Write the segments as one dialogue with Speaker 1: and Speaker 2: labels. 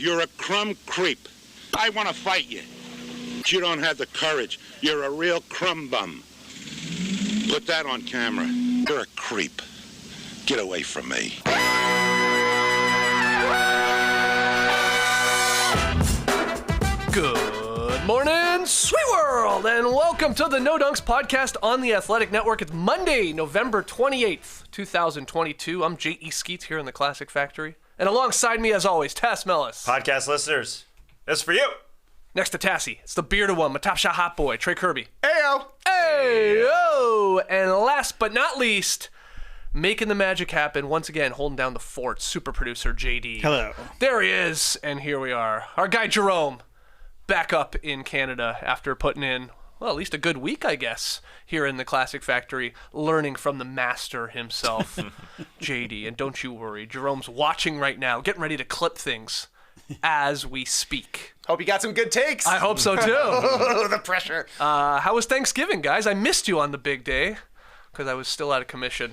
Speaker 1: You're a crumb creep. I want to fight you. But you don't have the courage. You're a real crumb bum. Put that on camera. You're a creep. Get away from me.
Speaker 2: Good morning, sweet world, and welcome to the No Dunks podcast on the Athletic Network. It's Monday, November 28th, 2022. I'm J.E. Skeets here in the Classic Factory. And alongside me, as always, Tass Mellis.
Speaker 3: Podcast listeners, this is for you.
Speaker 2: Next to Tassie, it's the bearded one, my top shot hot boy, Trey Kirby.
Speaker 3: Ayo.
Speaker 2: Ayo. And last but not least, making the magic happen, once again, holding down the fort, super producer JD.
Speaker 4: Hello.
Speaker 2: There he is, and here we are. Our guy Jerome, back up in Canada after putting in, well, at least a good week, I guess, here in the Classic Factory, learning from the master himself, JD. And don't you worry, Jerome's watching right now, getting ready to clip things as we speak.
Speaker 5: Hope you got some good takes.
Speaker 2: I hope so, too.
Speaker 5: The pressure.
Speaker 2: How was Thanksgiving, guys? I missed you on the big day because I was still out of commission.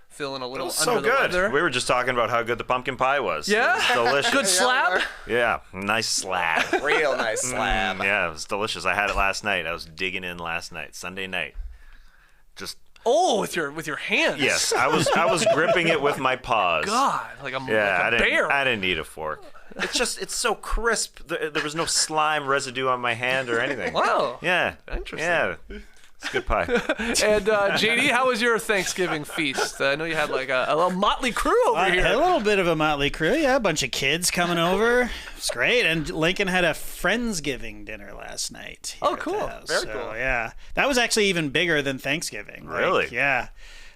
Speaker 2: Feeling a little under the weather.
Speaker 3: We were just talking about how good the pumpkin pie was.
Speaker 2: Yeah?
Speaker 3: It was delicious.
Speaker 2: Good slab?
Speaker 3: Yeah, nice slab.
Speaker 5: Real nice slab.
Speaker 3: Yeah, it was delicious. I had it last night. I was digging in last night, Sunday night. Just
Speaker 2: with your hands.
Speaker 3: yes, I was gripping it with my paws.
Speaker 2: God, like a bear.
Speaker 3: I didn't need a fork. It's so crisp. There was no slime residue on my hand or anything.
Speaker 2: Wow.
Speaker 3: Yeah.
Speaker 2: Interesting.
Speaker 3: Yeah. It's good pie.
Speaker 2: And JD, how was your Thanksgiving feast? I know you had like a little motley crew over here.
Speaker 4: A little bit of a motley crew, yeah. A bunch of kids coming over. It was great. And Lincoln had a Friendsgiving dinner last night.
Speaker 2: Oh, cool.
Speaker 5: Very cool.
Speaker 4: Yeah. That was actually even bigger than Thanksgiving.
Speaker 3: Really?
Speaker 4: Yeah.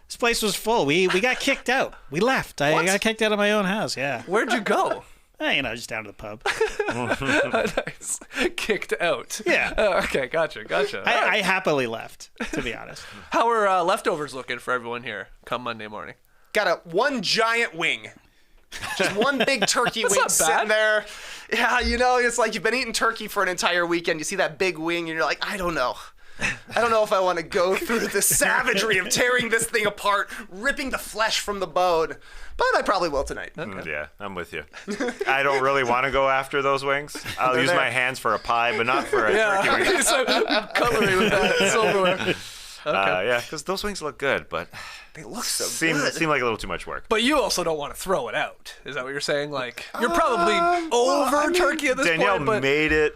Speaker 4: This place was full. We got kicked out. We left. I got kicked out of my own house, yeah.
Speaker 2: Where'd you go?
Speaker 4: Just down to the pub.
Speaker 2: Nice. Kicked out.
Speaker 4: Yeah.
Speaker 2: Okay, gotcha.
Speaker 4: I happily left, to be honest.
Speaker 2: How are leftovers looking for everyone here come Monday morning?
Speaker 5: Got one giant wing. Just one big turkey wing
Speaker 2: not
Speaker 5: sitting
Speaker 2: bad.
Speaker 5: there. Yeah, it's like you've been eating turkey for an entire weekend. You see that big wing, and you're like, I don't know if I want to go through the savagery of tearing this thing apart, ripping the flesh from the bone. But I probably will tonight.
Speaker 2: Okay.
Speaker 3: Yeah, I'm with you. I don't really want to go after those wings. I'll use my hands for a pie, but not for a turkey wing.
Speaker 2: So, cutlery with that silverware. Okay.
Speaker 3: Yeah, because those wings look good, but
Speaker 5: They look so
Speaker 3: seem like a little too much work.
Speaker 2: But you also don't want to throw it out. Is that what you're saying? Like, you're probably over turkey at this
Speaker 3: Danielle
Speaker 2: point. But
Speaker 3: made it.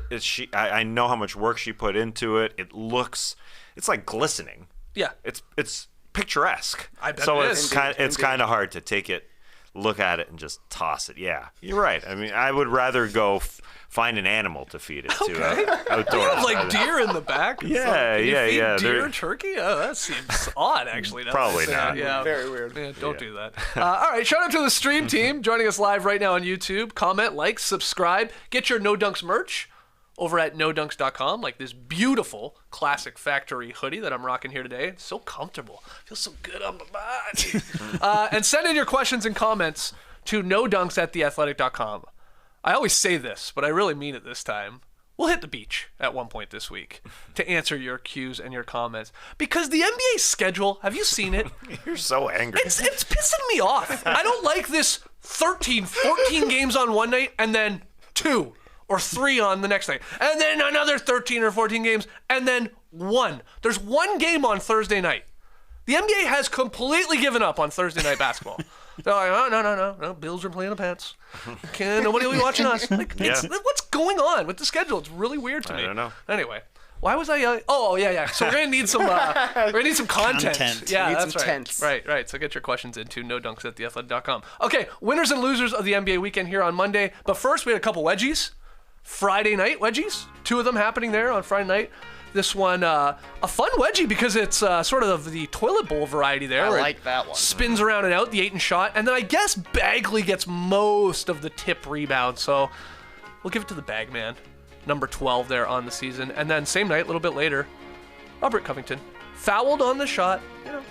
Speaker 3: I know how much work she put into it. It's like glistening.
Speaker 2: yeah.
Speaker 3: It's picturesque.
Speaker 2: I bet
Speaker 3: so
Speaker 2: it
Speaker 3: it's
Speaker 2: is.
Speaker 3: it's kind of hard to take it, look at it, and just toss it. Yeah, you're right. I mean, I would rather go find an animal to feed it to outdoors.
Speaker 2: You have like deer in the back.
Speaker 3: Yeah,
Speaker 2: Can you
Speaker 3: yeah,
Speaker 2: feed
Speaker 3: yeah.
Speaker 2: Deer turkey? Oh, that seems odd, actually.
Speaker 3: Probably not.
Speaker 2: Yeah,
Speaker 5: Very weird.
Speaker 2: Yeah, don't do that. All right, shout out to the stream team joining us live right now on YouTube. Comment, like, subscribe. Get your No Dunks merch over at nodunks.com, like this beautiful Classic Factory hoodie that I'm rocking here today. It's so comfortable. Feels so good on my body. And send in your questions and comments to nodunks@theathletic.com. I always say this, but I really mean it this time. We'll hit the beach at one point this week to answer your cues and your comments. Because the NBA schedule, have you seen it?
Speaker 3: You're so angry.
Speaker 2: It's pissing me off. I don't like this 13, 14 games on one night and then 2 or 3 on the next night. And then another 13 or 14 games and then 1. There's 1 game on Thursday night. The NBA has completely given up on Thursday night basketball. They're like, oh, no, Bills are playing the Pats. Nobody will be watching us. Like, what's going on with the schedule? It's really weird to me.
Speaker 3: I don't know.
Speaker 2: Anyway, why was I? Yeah. So we're gonna need some. Content. Yeah,
Speaker 5: Need
Speaker 2: that's
Speaker 5: some
Speaker 2: right.
Speaker 5: tents.
Speaker 2: Right. So get your questions into nodunks@theathletic.com. Okay, winners and losers of the NBA weekend here on Monday. But first, we had a couple wedgies. Friday night wedgies. 2 of them happening there on Friday night. This one, a fun wedgie because it's sort of the toilet bowl variety there.
Speaker 5: I
Speaker 2: where
Speaker 5: like
Speaker 2: it
Speaker 5: that one.
Speaker 2: Spins around and out, the Ayton shot. And then I guess Bagley gets most of the tip rebound. So we'll give it to the bag man. Number 12 there on the season. And then same night, a little bit later, Robert Covington fouled on the shot.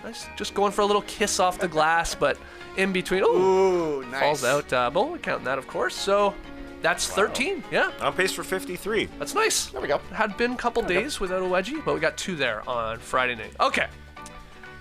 Speaker 2: Nice, just going for a little kiss off the glass, but in between,
Speaker 5: Ooh, nice.
Speaker 2: falls out. But we're counting that, of course. So that's 13. Yeah.
Speaker 3: On pace for 53.
Speaker 2: That's nice.
Speaker 5: There we go.
Speaker 2: Had been a couple days without a wedgie, but we got 2 there on Friday night. Okay.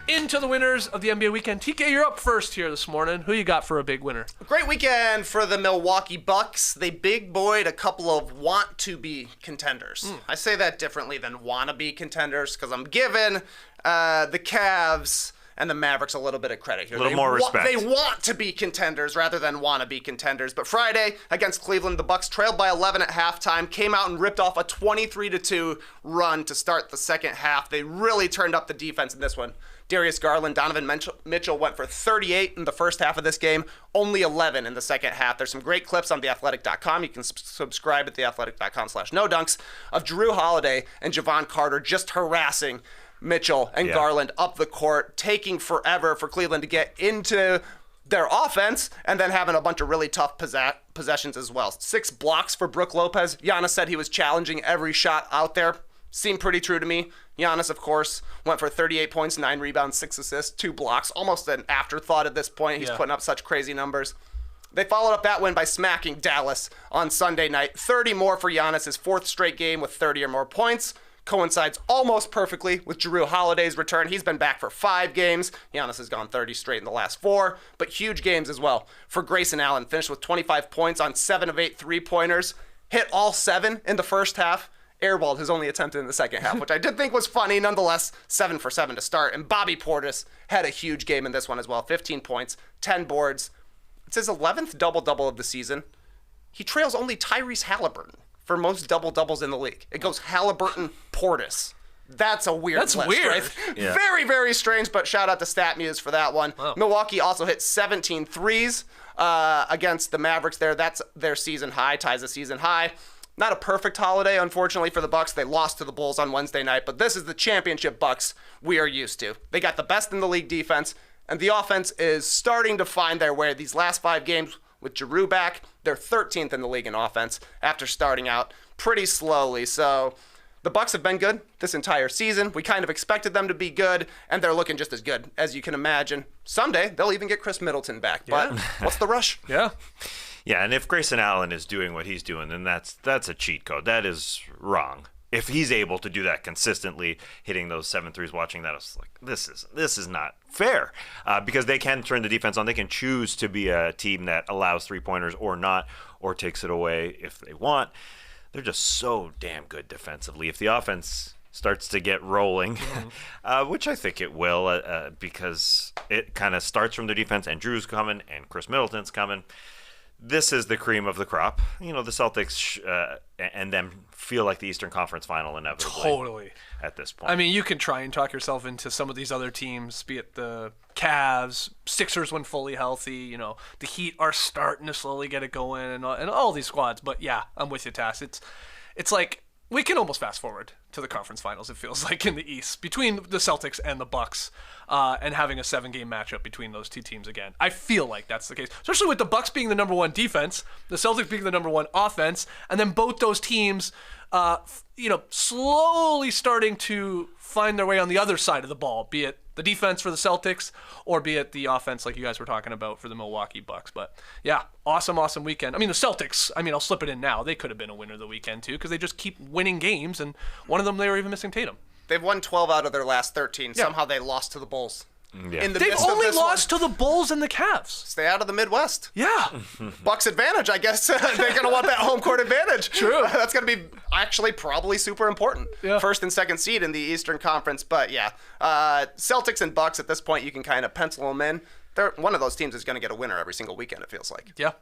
Speaker 2: into the winners of the NBA weekend. TK, you're up first here this morning. Who you got for a big winner?
Speaker 5: Great weekend for the Milwaukee Bucks. They big boyed a couple of want-to-be contenders. I say that differently than wanna-be contenders because I'm giving the Cavs and the Mavericks a little bit of credit here.
Speaker 3: A little more respect.
Speaker 5: They want to be contenders rather than want to be contenders. But Friday against Cleveland, the Bucks trailed by 11 at halftime, came out and ripped off a 23-2 run to start the second half. They really turned up the defense in this one. Darius Garland, Donovan Mitchell went for 38 in the first half of this game, only 11 in the second half. There's some great clips on theathletic.com. You can subscribe at theathletic.com/nodunks of Jrue Holiday and Javon Carter just harassing Mitchell and Garland up the court, taking forever for Cleveland to get into their offense, and then having a bunch of really tough possessions as well. 6 blocks for Brook Lopez. Giannis said he was challenging every shot out there. Seemed pretty true to me. Giannis, of course, went for 38 points, 9 rebounds, 6 assists, 2 blocks. Almost an afterthought at this point. He's putting up such crazy numbers. They followed up that win by smacking Dallas on Sunday night. 30 more for Giannis, his 4th straight game with 30 or more points. Coincides almost perfectly with Jrue Holiday's return. He's been back for 5 games. Giannis has gone 30 straight in the last 4, but huge games as well for Grayson Allen. Finished with 25 points on 7 of 8 3-pointers. Hit all 7 in the first half. Airballed his only attempt in the second half, which I did think was funny. Nonetheless, 7 for 7 to start. And Bobby Portis had a huge game in this one as well. 15 points, 10 boards. It's his 11th double-double of the season. He trails only Tyrese Haliburton for most double-doubles in the league. It goes Haliburton, Portis. That's a weird list,
Speaker 2: weird.
Speaker 5: right?
Speaker 3: Yeah.
Speaker 5: Very, very strange, but shout out to StatMuse for that one.
Speaker 2: Wow.
Speaker 5: Milwaukee also hit 17 threes against the Mavericks there. That's their season high, ties the season high. Not a perfect holiday, unfortunately, for the Bucks. They lost to the Bulls on Wednesday night, but this is the championship Bucks we are used to. They got the best in the league defense, and the offense is starting to find their way. These last 5 games with Jrue back, they're 13th in the league in offense after starting out pretty slowly. So the Bucks have been good this entire season. We kind of expected them to be good, and they're looking just as good as you can imagine. Someday, they'll even get Chris Middleton back, but what's the rush?
Speaker 2: Yeah.
Speaker 3: Yeah, and if Grayson Allen is doing what he's doing, then that's a cheat code. That is wrong. If he's able to do that consistently, hitting those 7 threes, watching that, I was like, this is not fair. Because they can turn the defense on. They can choose to be a team that allows 3-pointers or not, or takes it away if they want. They're just so damn good defensively. If the offense starts to get rolling, which I think it will, because it kind of starts from the defense, and Drew's coming, and Chris Middleton's coming. This is the cream of the crop. You know, the Celtics and them feel like the Eastern Conference Final inevitably.
Speaker 2: Totally.
Speaker 3: At this point.
Speaker 2: I mean, you can try and talk yourself into some of these other teams, be it the Cavs, Sixers when fully healthy. You know, the Heat are starting to slowly get it going, and all these squads. But yeah, I'm with you, Tass. It's like we can almost fast forward to the conference finals, it feels like, in the East, between the Celtics and the Bucks, and having a 7-game matchup between those two teams again. I feel like that's the case, especially with the Bucks being the number 1 defense, the Celtics being the number 1 offense, and then both those teams, slowly starting to find their way on the other side of the ball, be it the defense for the Celtics or be it the offense like you guys were talking about for the Milwaukee Bucks. But yeah, awesome weekend. I mean, the Celtics, I'll slip it in now. They could have been a winner of the weekend too, because they just keep winning games, and one of them they were even missing Tatum.
Speaker 5: They've won 12 out of their last 13.
Speaker 2: Yeah.
Speaker 5: Somehow they lost to the Bulls.
Speaker 3: Yeah.
Speaker 5: In the
Speaker 2: They've
Speaker 5: midst of
Speaker 2: only
Speaker 5: this
Speaker 2: lost to the Bulls and the Cavs.
Speaker 5: Stay out of the Midwest.
Speaker 2: Yeah.
Speaker 5: Bucks advantage, I guess. They're going to want that home court advantage.
Speaker 2: True.
Speaker 5: That's going to be actually probably super important.
Speaker 2: Yeah.
Speaker 5: First and second seed in the Eastern Conference. But yeah, Celtics and Bucks at this point, you can kind of pencil them in. One of those teams is going to get a winner every single weekend, it feels like.
Speaker 2: Yeah.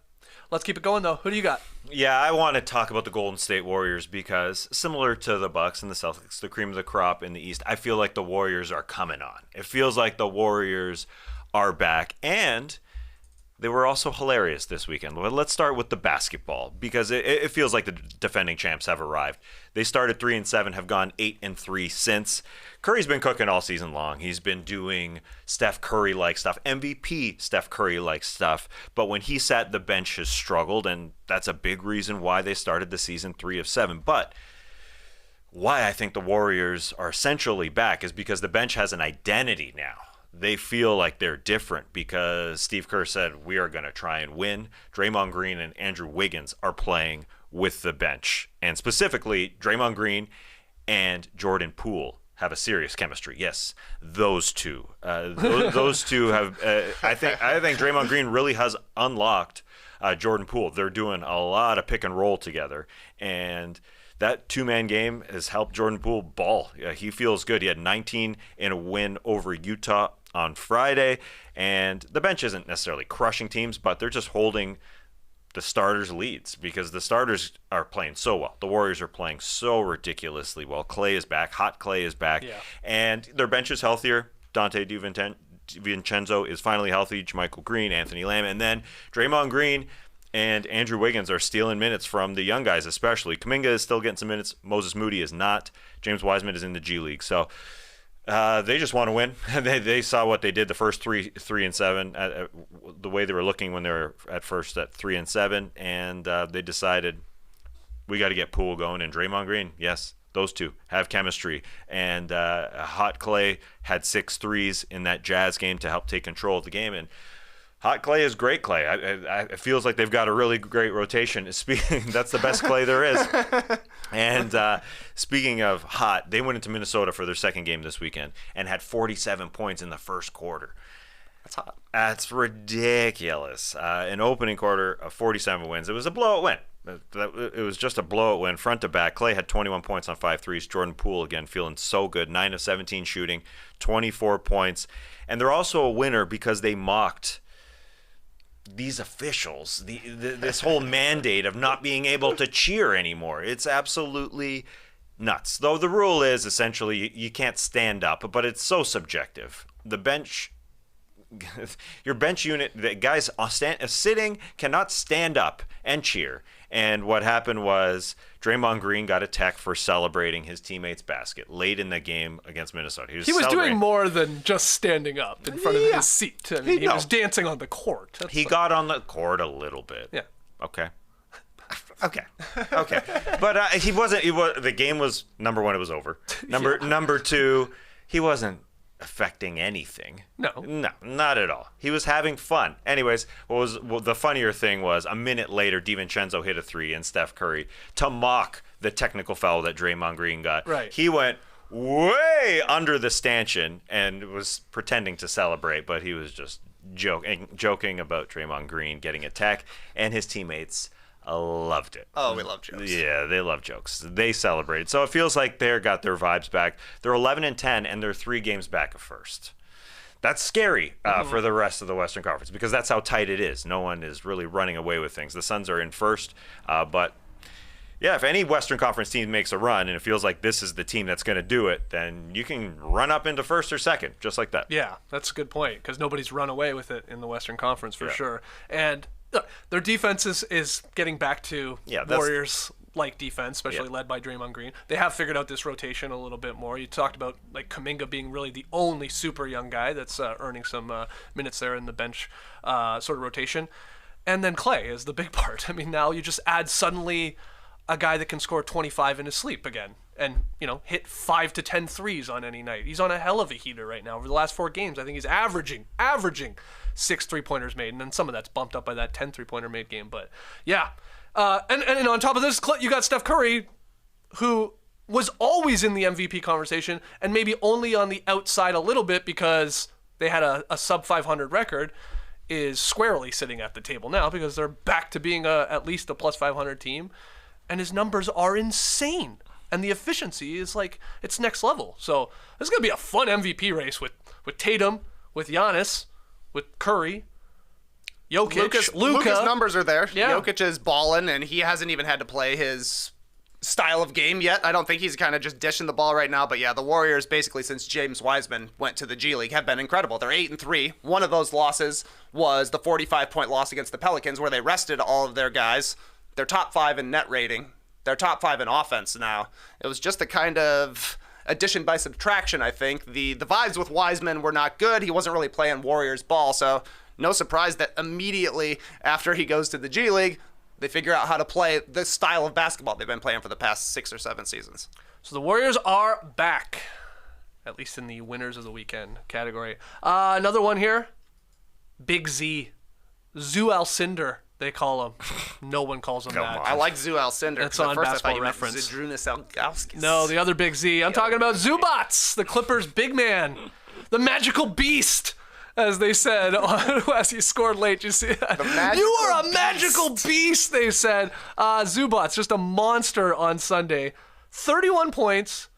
Speaker 2: Let's keep it going, though. Who do you got?
Speaker 3: Yeah, I want to talk about the Golden State Warriors because similar to the Bucks and the Celtics, the cream of the crop in the East, I feel like the Warriors are coming on. It feels like the Warriors are back, and they were also hilarious this weekend. Let's start with the basketball because it feels like the defending champs have arrived. They started 3-7, have gone 8-3 since. Curry's been cooking all season long. He's been doing Steph Curry-like stuff, MVP Steph Curry-like stuff. But when he sat, the bench has struggled, and that's a big reason why they started the season 3-7. But why I think the Warriors are essentially back is because the bench has an identity now. They feel like they're different because Steve Kerr said, we are going to try and win. Draymond Green and Andrew Wiggins are playing with the bench. And specifically, Draymond Green and Jordan Poole have a serious chemistry. Yes, those two. Those two have. I think Draymond Green really has unlocked Jordan Poole. They're doing a lot of pick and roll together, and that two-man game has helped Jordan Poole ball. He feels good. He had 19 in a win over Utah on Friday, and the bench isn't necessarily crushing teams, but they're just holding the starters' leads because the starters are playing so well. The Warriors are playing so ridiculously well. Clay is back. Hot Clay is back.
Speaker 2: Yeah.
Speaker 3: And their bench is healthier. Dante DiVincenzo is finally healthy. JaMychal Green, Anthony Lamb. And then Draymond Green and Andrew Wiggins are stealing minutes from the young guys especially. Kuminga is still getting some minutes. Moses Moody is not. James Wiseman is in the G League. So they just want to win. They saw what they did the first 3 and 7, the way they were looking when they were at first at 3 and 7, and they decided we got to get Poole going. And Draymond Green, yes, those two have chemistry. And Hot Clay had 6 threes in that Jazz game to help take control of the game. And Hot Clay is great Clay. It feels like they've got a really great rotation. That's the best Clay there is. And speaking of hot, they went into Minnesota for their second game this weekend and had 47 points in the first quarter.
Speaker 5: That's hot.
Speaker 3: That's ridiculous. An opening quarter of 47 wins. It was a blowout win. It was just a blowout win front to back. Clay had 21 points on 5 threes. Jordan Poole, again, feeling so good. 9 of 17 shooting, 24 points. And they're also a winner because they mocked these officials, this whole mandate of not being able to cheer anymore. It's absolutely nuts. Though the rule is essentially you can't stand up, but it's so subjective. The bench, your bench unit, the guys sitting cannot stand up and cheer. And what happened was Draymond Green got a tech for celebrating his teammate's basket late in the game against Minnesota.
Speaker 2: He was doing more than just standing up in front of his seat. I mean, he was dancing on the court.
Speaker 3: He got on the court a little bit.
Speaker 2: Yeah.
Speaker 3: Okay. But he wasn't. The game was, number one, it was over. Number two, he wasn't affecting anything.
Speaker 2: No,
Speaker 3: not at all. He was having fun. Anyways, the funnier thing was a minute later, DiVincenzo hit a 3 and Steph Curry to mock the technical foul that Draymond Green got.
Speaker 2: Right.
Speaker 3: He went way under the stanchion and was pretending to celebrate, but he was just joking about Draymond Green getting a tech, and his teammates loved it.
Speaker 5: Oh, we love jokes.
Speaker 3: Yeah, they love jokes. They celebrated. So it feels like they got their vibes back. They're 11 and 10, and they're 3 games back of first. That's scary for the rest of the Western Conference because that's how tight it is. No one is really running away with things. The Suns are in first, but yeah, if any Western Conference team makes a run and it feels like this is the team that's going to do it, then you can run up into first or second, just like that.
Speaker 2: Yeah, that's a good point because nobody's run away with it in the Western Conference for sure. And their defense is getting back to Warriors-like defense, especially led by Draymond Green. They have figured out this rotation a little bit more. You talked about like Kuminga being really the only super young guy that's earning some minutes there in the bench sort of rotation. And then Clay is the big part. I mean, now you just add suddenly a guy that can score 25 in his sleep again and, hit 5 to 10 threes on any night. He's on a hell of a heater right now. Over the last 4 games, I think he's averaging 6 3-pointers made, and then some of that's bumped up by that 10 3-pointer made game. But yeah, and on top of this, you got Steph Curry, who was always in the MVP conversation, and maybe only on the outside a little bit because they had a sub 500 record, is squarely sitting at the table now because they're back to being at least a plus 500 team, and his numbers are insane, and the efficiency is like it's next level. So this is gonna be a fun MVP race with Tatum, with Giannis, with Curry, Jokic, Luka.
Speaker 5: Luka's numbers are there.
Speaker 2: Yeah.
Speaker 5: Jokic is balling, and he hasn't even had to play his style of game yet. I don't think he's kind of just dishing the ball right now. But yeah, the Warriors, basically since James Wiseman went to the G League, have been incredible. They're 8 and 3. One of those losses was the 45-point loss against the Pelicans, where they rested all of their guys. They're top 5 in net rating. They're top 5 in offense now. It was just a kind of addition by subtraction, I think. The vibes with Wiseman were not good. He wasn't really playing Warriors ball, so no surprise that immediately after he goes to the G League, they figure out how to play the style of basketball they've been playing for the past 6 or 7 seasons.
Speaker 2: So the Warriors are back, at least in the winners of the weekend category. Another one here, Big Z, Zoo Alcindor. They call him. No one calls him that.
Speaker 5: I like Zoo Alcindor.
Speaker 2: That's
Speaker 5: 'cause
Speaker 2: on
Speaker 5: at first
Speaker 2: Basketball
Speaker 5: I thought
Speaker 2: Reference.
Speaker 5: you meant Zydrunas Ilgauskas.
Speaker 2: No, the other big Z. I'm talking about Zubac, the Clippers' big man, the magical beast, as they said as he scored late. You see that? You are a magical beast, they said. Zubac, just a monster on Sunday. 31 points,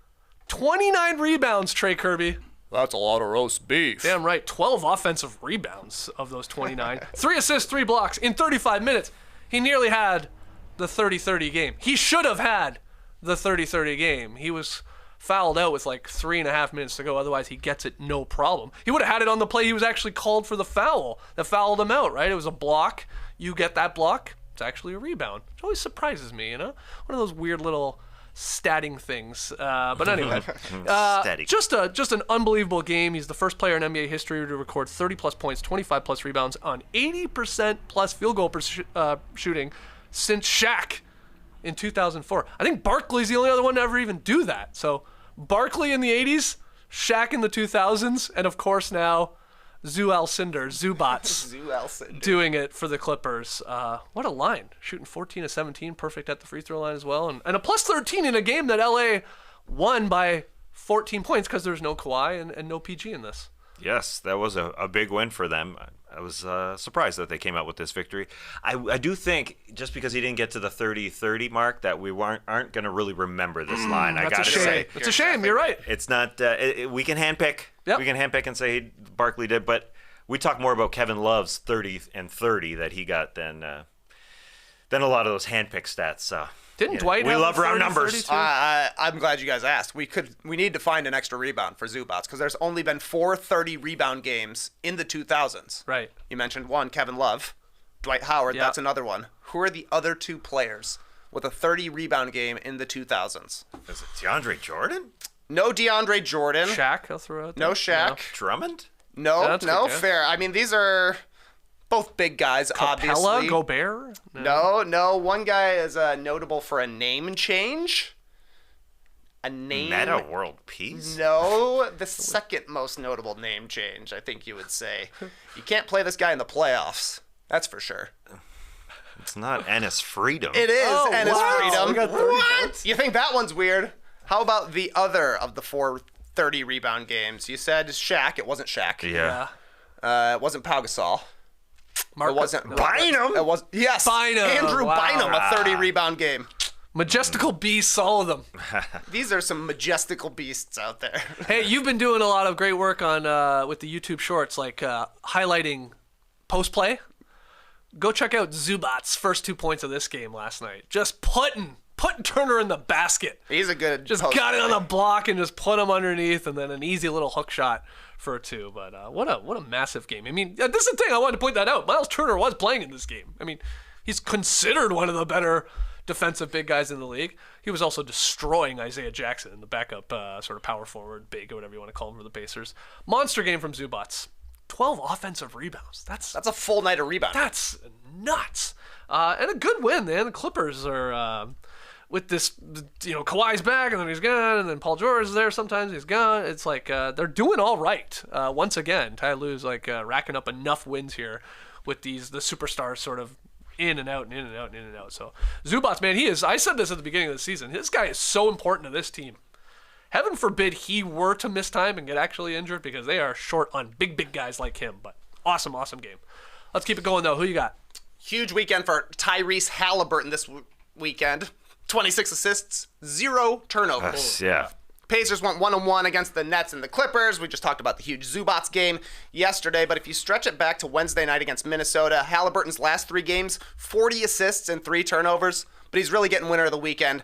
Speaker 2: 29 rebounds, Trey Kirby.
Speaker 5: That's a lot of roast beef.
Speaker 2: Damn right, 12 offensive rebounds of those 29. 3 assists, 3 blocks in 35 minutes. He nearly had the 30-30 game. He should have had the 30-30 game. He was fouled out with like 3.5 minutes to go. Otherwise, he gets it no problem. He would have had it on the play. He was actually called for the foul that fouled him out, right? It was a block. You get that block, it's actually a rebound. It always surprises me, you know? One of those weird little statting things. But anyway, just an unbelievable game. He's the first player in NBA history to record 30-plus points, 25-plus rebounds on 80%-plus field goal shooting since Shaq in 2004. I think Barkley's the only other one to ever even do that. So Barkley in the 80s, Shaq in the 2000s, and of course now Zubac doing it for the Clippers. What a line. Shooting 14 of 17, perfect at the free throw line as well. And a plus 13 in a game that LA won by 14 points because there's no Kawhi and no PG in this.
Speaker 3: Yes, that was a big win for them. I was surprised that they came out with this victory. I do think, just because he didn't get to the 30-30 mark, that we aren't going to really remember this line. I got to say.
Speaker 2: It's a shame. You're right.
Speaker 3: It's not we can handpick.
Speaker 2: Yep.
Speaker 3: We can handpick and say Barkley did, but we talk more about Kevin Love's 30 and 30 that he got than a lot of those handpick stats.
Speaker 2: Didn't Dwight
Speaker 3: we
Speaker 2: have
Speaker 3: love round numbers.
Speaker 5: I'm glad you guys asked. We need to find an extra rebound for Zubac because there's only been 4 30 rebound games in the 2000s.
Speaker 2: Right.
Speaker 5: You mentioned one, Kevin Love. Dwight Howard,
Speaker 2: Yep.
Speaker 5: that's another one. Who are the other 2 players with a 30 rebound game in the 2000s?
Speaker 3: Is it DeAndre Jordan?
Speaker 5: No DeAndre Jordan.
Speaker 2: Shaq, I'll throw out there.
Speaker 5: No Shaq.
Speaker 3: Drummond?
Speaker 5: No,
Speaker 2: That's
Speaker 5: no,
Speaker 2: okay.
Speaker 5: fair. I mean, these are both big guys,
Speaker 2: Capella,
Speaker 5: obviously.
Speaker 2: Gobert?
Speaker 5: No. One guy is notable for a name change. A name.
Speaker 3: Meta World Peace?
Speaker 5: No, the second most notable name change, I think you would say. You can't play this guy in the playoffs. That's for sure.
Speaker 3: It's not Ennis Freedom.
Speaker 5: It is Ennis Freedom.
Speaker 2: We got 30
Speaker 5: What? You think that one's weird? How about the other of the 4 30 rebound games? You said Shaq. It wasn't Shaq.
Speaker 3: Yeah.
Speaker 5: It wasn't Pau Gasol. It wasn't
Speaker 3: Bynum?
Speaker 5: It was yes.
Speaker 2: Bynum.
Speaker 5: Andrew
Speaker 2: Wow.
Speaker 5: Bynum, a 30 rebound game.
Speaker 2: Majestical beasts, all of them.
Speaker 5: These are some majestical beasts out there.
Speaker 2: Hey, you've been doing a lot of great work on with the YouTube shorts, like highlighting post play. Go check out Zubac's first 2 points of this game last night. Just putting Turner in the basket.
Speaker 5: He's a good
Speaker 2: Just
Speaker 5: post
Speaker 2: got it on
Speaker 5: player.
Speaker 2: the block and just put him underneath, and then an easy little hook shot for 2. But what a massive game. I mean, this is the thing, I wanted to point that out. Miles Turner was playing in this game. I mean, he's considered one of the better defensive big guys in the league. He was also destroying Isaiah Jackson, the backup sort of power forward, big, or whatever you want to call him for the Pacers. Monster game from Zubac. 12 offensive rebounds. That's
Speaker 5: a full night of rebounding.
Speaker 2: That's nuts. And a good win, man. The Clippers are with this, Kawhi's back and then he's gone, and then Paul George is there sometimes, he's gone. It's like they're doing all right. Once again, Ty Lue's racking up enough wins here with the superstars sort of in and out and in and out and in and out. So Zubac, man, he is. I said this at the beginning of the season. This guy is so important to this team. Heaven forbid he were to miss time and get actually injured, because they are short on big guys like him. But awesome game. Let's keep it going, though. Who you got?
Speaker 5: Huge weekend for Tyrese Haliburton this weekend. 26 assists, 0 turnovers.
Speaker 3: Yeah.
Speaker 5: Pacers went 1-1 against the Nets and the Clippers. We just talked about the huge Zubac game yesterday, but if you stretch it back to Wednesday night against Minnesota, Haliburton's last 3 games, 40 assists and 3 turnovers, but he's really getting winner of the weekend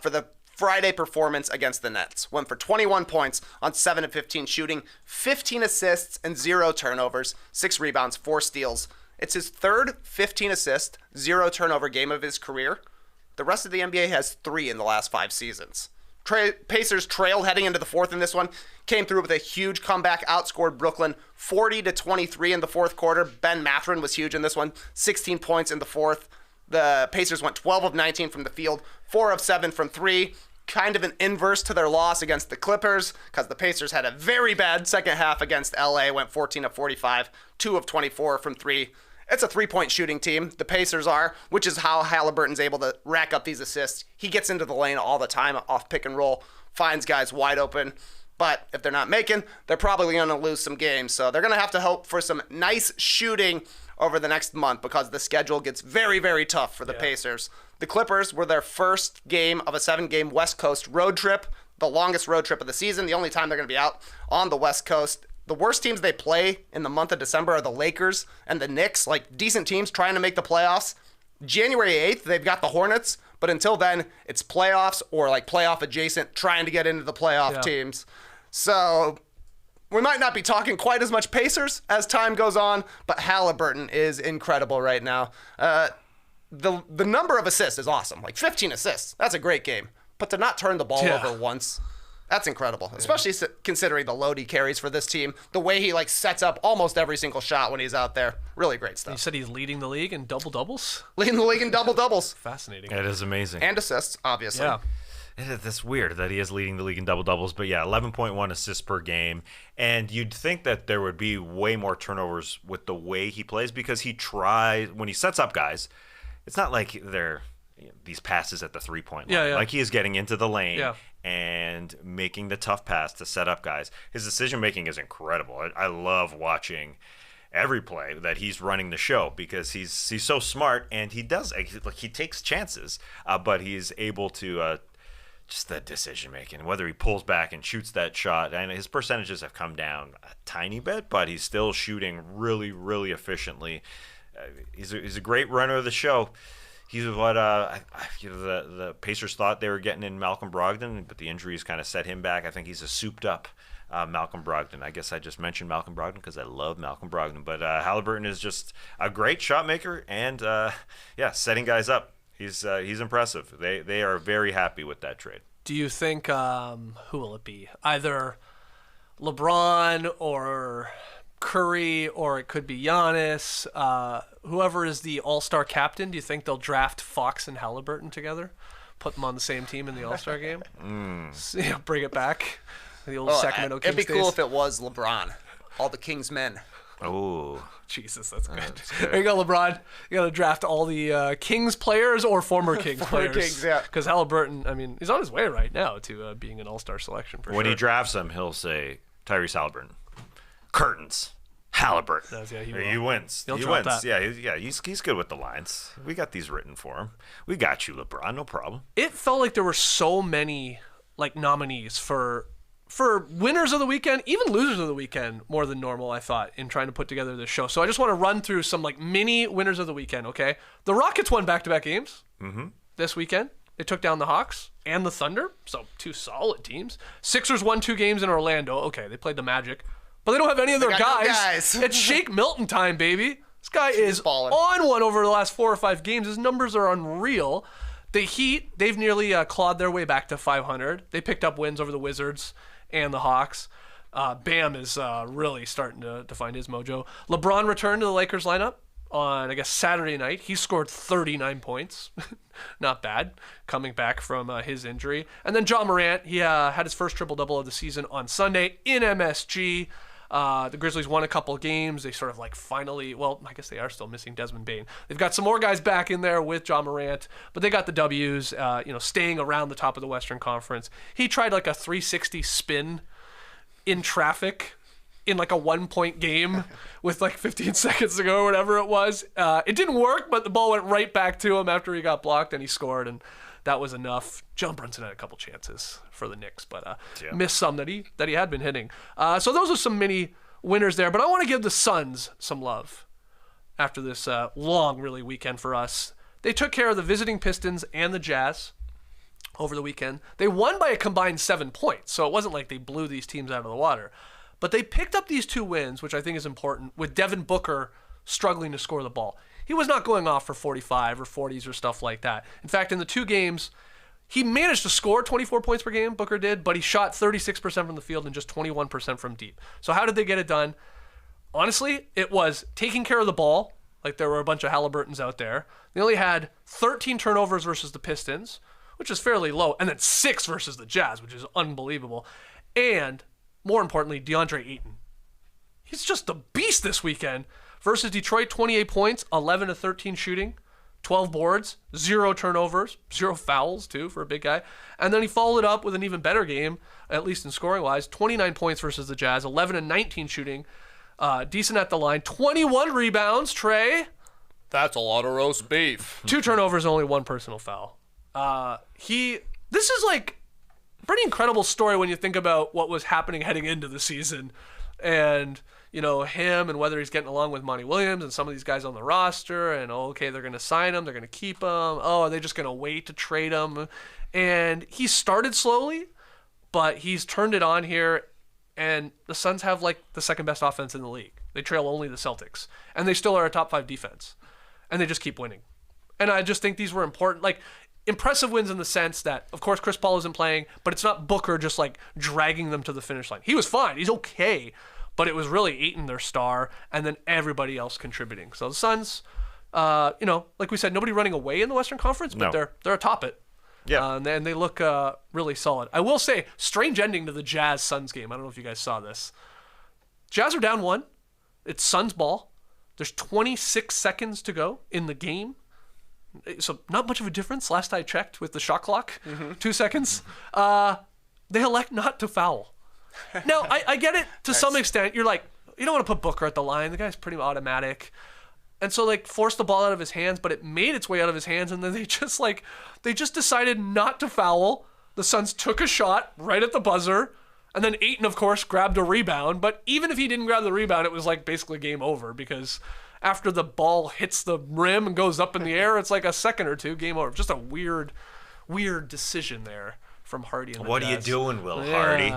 Speaker 5: for the Friday performance against the Nets. Went for 21 points on 7 of 15 shooting, 15 assists and 0 turnovers, 6 rebounds, 4 steals. It's his third 15 assist, 0 turnover game of his career. The rest of the NBA has 3 in the last 5 seasons. Pacers trailed heading into the fourth in this one, came through with a huge comeback, outscored Brooklyn 40-23 in the fourth quarter. Ben Mathurin was huge in this one, 16 points in the fourth. The Pacers went 12 of 19 from the field, 4 of 7 from 3. Kind of an inverse to their loss against the Clippers, because the Pacers had a very bad second half against LA, went 14 of 45, 2 of 24 from 3. It's a three-point shooting team. The Pacers are, which is how Haliburton's able to rack up these assists. He gets into the lane all the time off pick and roll, finds guys wide open. But if they're not making, they're probably going to lose some games. So they're going to have to hope for some nice shooting over the next month because the schedule gets very, very tough for the Pacers. The Clippers were their first game of a 7-game West Coast road trip, the longest road trip of the season, the only time they're going to be out on the West Coast. The worst teams they play in the month of December are the Lakers and the Knicks, like decent teams trying to make the playoffs. January 8th, they've got the Hornets, but until then, it's playoffs or like playoff adjacent, trying to get into the playoff teams. So we might not be talking quite as much Pacers as time goes on, but Haliburton is incredible right now. The number of assists is awesome, like 15 assists. That's a great game. But to not turn the ball over once, that's incredible, especially considering the load he carries for this team, the way he like sets up almost every single shot when he's out there. Really great stuff.
Speaker 2: You said he's leading the league in double-doubles?
Speaker 5: Leading the league in double-doubles.
Speaker 2: Fascinating.
Speaker 3: It is amazing.
Speaker 5: And assists, obviously.
Speaker 2: Yeah.
Speaker 3: That's weird that he is leading the league in double-doubles, but yeah, 11.1 assists per game. And you'd think that there would be way more turnovers with the way he plays because he tries, when he sets up guys, it's not like they're these passes at the three-point line. Like he is getting into the lane and making the tough pass to set up guys. His decision-making is incredible. I love watching every play that he's running the show because he's so smart and he does, like he takes chances, but he's able to just the decision making, whether he pulls back and shoots that shot, and his percentages have come down a tiny bit, but he's still shooting really, really efficiently. He's a great runner of the show. He's what the Pacers thought they were getting in Malcolm Brogdon, but the injuries kind of set him back. I think he's a souped up Malcolm Brogdon. I guess I just mentioned Malcolm Brogdon because I love Malcolm Brogdon, but Haliburton is just a great shot maker and setting guys up. He's impressive. They are very happy with that trade.
Speaker 2: Do you think who will it be? Either LeBron or Curry, or it could be Giannis. Whoever is the All-Star captain, do you think they'll draft Fox and Haliburton together, put them on the same team in the All-Star game? Bring it back. The old Sacramento Kings
Speaker 5: It'd be cool
Speaker 2: days.
Speaker 5: if it was LeBron, all the Kings men.
Speaker 3: Oh,
Speaker 2: Jesus, that's good. There you go, LeBron. You got to draft all the Kings players or former Kings players.
Speaker 5: Kings, yeah.
Speaker 2: Because Haliburton, I mean, he's on his way right now to being an All-Star selection for
Speaker 3: when
Speaker 2: sure.
Speaker 3: he drafts him, he'll say Tyrese Haliburton, curtains, Haliburton. He wins.
Speaker 2: He'll
Speaker 3: he
Speaker 2: drop
Speaker 3: wins.
Speaker 2: that.
Speaker 3: He's good with the lines. We got these written for him. We got you, LeBron. No problem.
Speaker 2: It felt like there were so many like nominees for winners of the weekend, even losers of the weekend, more than normal, I thought, in trying to put together this show. So I just want to run through some like mini winners of the weekend, okay? The Rockets won back-to-back games this weekend. They took down the Hawks and the Thunder, so two solid teams. Sixers won 2 games in Orlando. Okay, they played the Magic, but they don't have any of their guys. It's Shake Milton time, baby. This guy is
Speaker 5: balling.
Speaker 2: on one over the last 4 or 5 games. His numbers are unreal. The Heat, they've nearly clawed their way back to 500. They picked up wins over the Wizards and the Hawks. Bam is really starting to find his mojo. LeBron returned to the Lakers lineup on, I guess, Saturday night. He scored 39 points. Not bad, coming back from his injury. And then John Morant, he had his first triple-double of the season on Sunday in MSG. The Grizzlies won a couple games. They sort of like finally, well, I guess they are still missing Desmond Bane. They've got some more guys back in there with John Morant, but they got the W's, staying around the top of the Western Conference. He tried like a 360 spin in traffic in like a 1-point game with like 15 seconds to go or whatever it was. It didn't work, but the ball went right back to him after he got blocked and he scored, and that was enough. John Brunson had a couple chances for the Knicks, but missed some that he had been hitting. So those are some mini winners there. But I want to give the Suns some love after this long, really, weekend for us. They took care of the visiting Pistons and the Jazz over the weekend. They won by a combined 7 points, so it wasn't like they blew these teams out of the water. But they picked up these 2 wins, which I think is important, with Devin Booker struggling to score the ball. He was not going off for 45 or 40s or stuff like that. In fact, in the 2 games, he managed to score 24 points per game, Booker did, but he shot 36% from the field and just 21% from deep. So how did they get it done? Honestly, it was taking care of the ball, like there were a bunch of Haliburtons out there. They only had 13 turnovers versus the Pistons, which is fairly low, and then 6 versus the Jazz, which is unbelievable. And, more importantly, DeAndre Ayton. He's just a beast this weekend. Versus Detroit, 28 points, 11 to 13 shooting, 12 boards, 0 turnovers, 0 fouls, too, for a big guy. And then he followed it up with an even better game, at least in scoring-wise. 29 points versus the Jazz, 11 and 19 shooting. Decent at the line. 21 rebounds, Trey. That's a lot of roast beef. 2 turnovers, only 1 personal foul. This is like a pretty incredible story when you think about what was happening heading into the season. And him and whether he's getting along with Monty Williams and some of these guys on the roster, and okay, they're going to sign him, they're going to keep him. Oh, are they just going to wait to trade him? And he started slowly, but he's turned it on here, and the Suns have like the second best offense in the league. They trail only the Celtics, and they still are a top 5 defense, and they just keep winning. And I just think these were important, like impressive wins in the sense that, of course, Chris Paul isn't playing, but it's not Booker just like dragging them to the finish line. He was fine. He's okay. But it was really Ayton, their star, and then everybody else contributing. So the Suns, like we said, nobody running away in the Western Conference, but they're atop it. Yeah. And they look really solid. I will say, strange ending to the Jazz-Suns game. I don't know if you guys saw this. Jazz are down 1. It's Suns ball. There's 26 seconds to go in the game. So not much of a difference last I checked with the shot clock. 2 seconds. They elect not to foul. Now, I get it to some extent. You're like, you don't want to put Booker at the line. The guy's pretty automatic. And so, like, forced the ball out of his hands, but it made its way out of his hands, and then they just decided not to foul. The Suns took a shot right at the buzzer, and then Ayton, of course, grabbed a rebound. But even if he didn't grab the rebound, it was, like, basically game over, because after the ball hits the rim and goes up in the air, it's like a second or two, game over. Just a weird decision there from Hardy. And
Speaker 3: what are you doing, Will Hardy?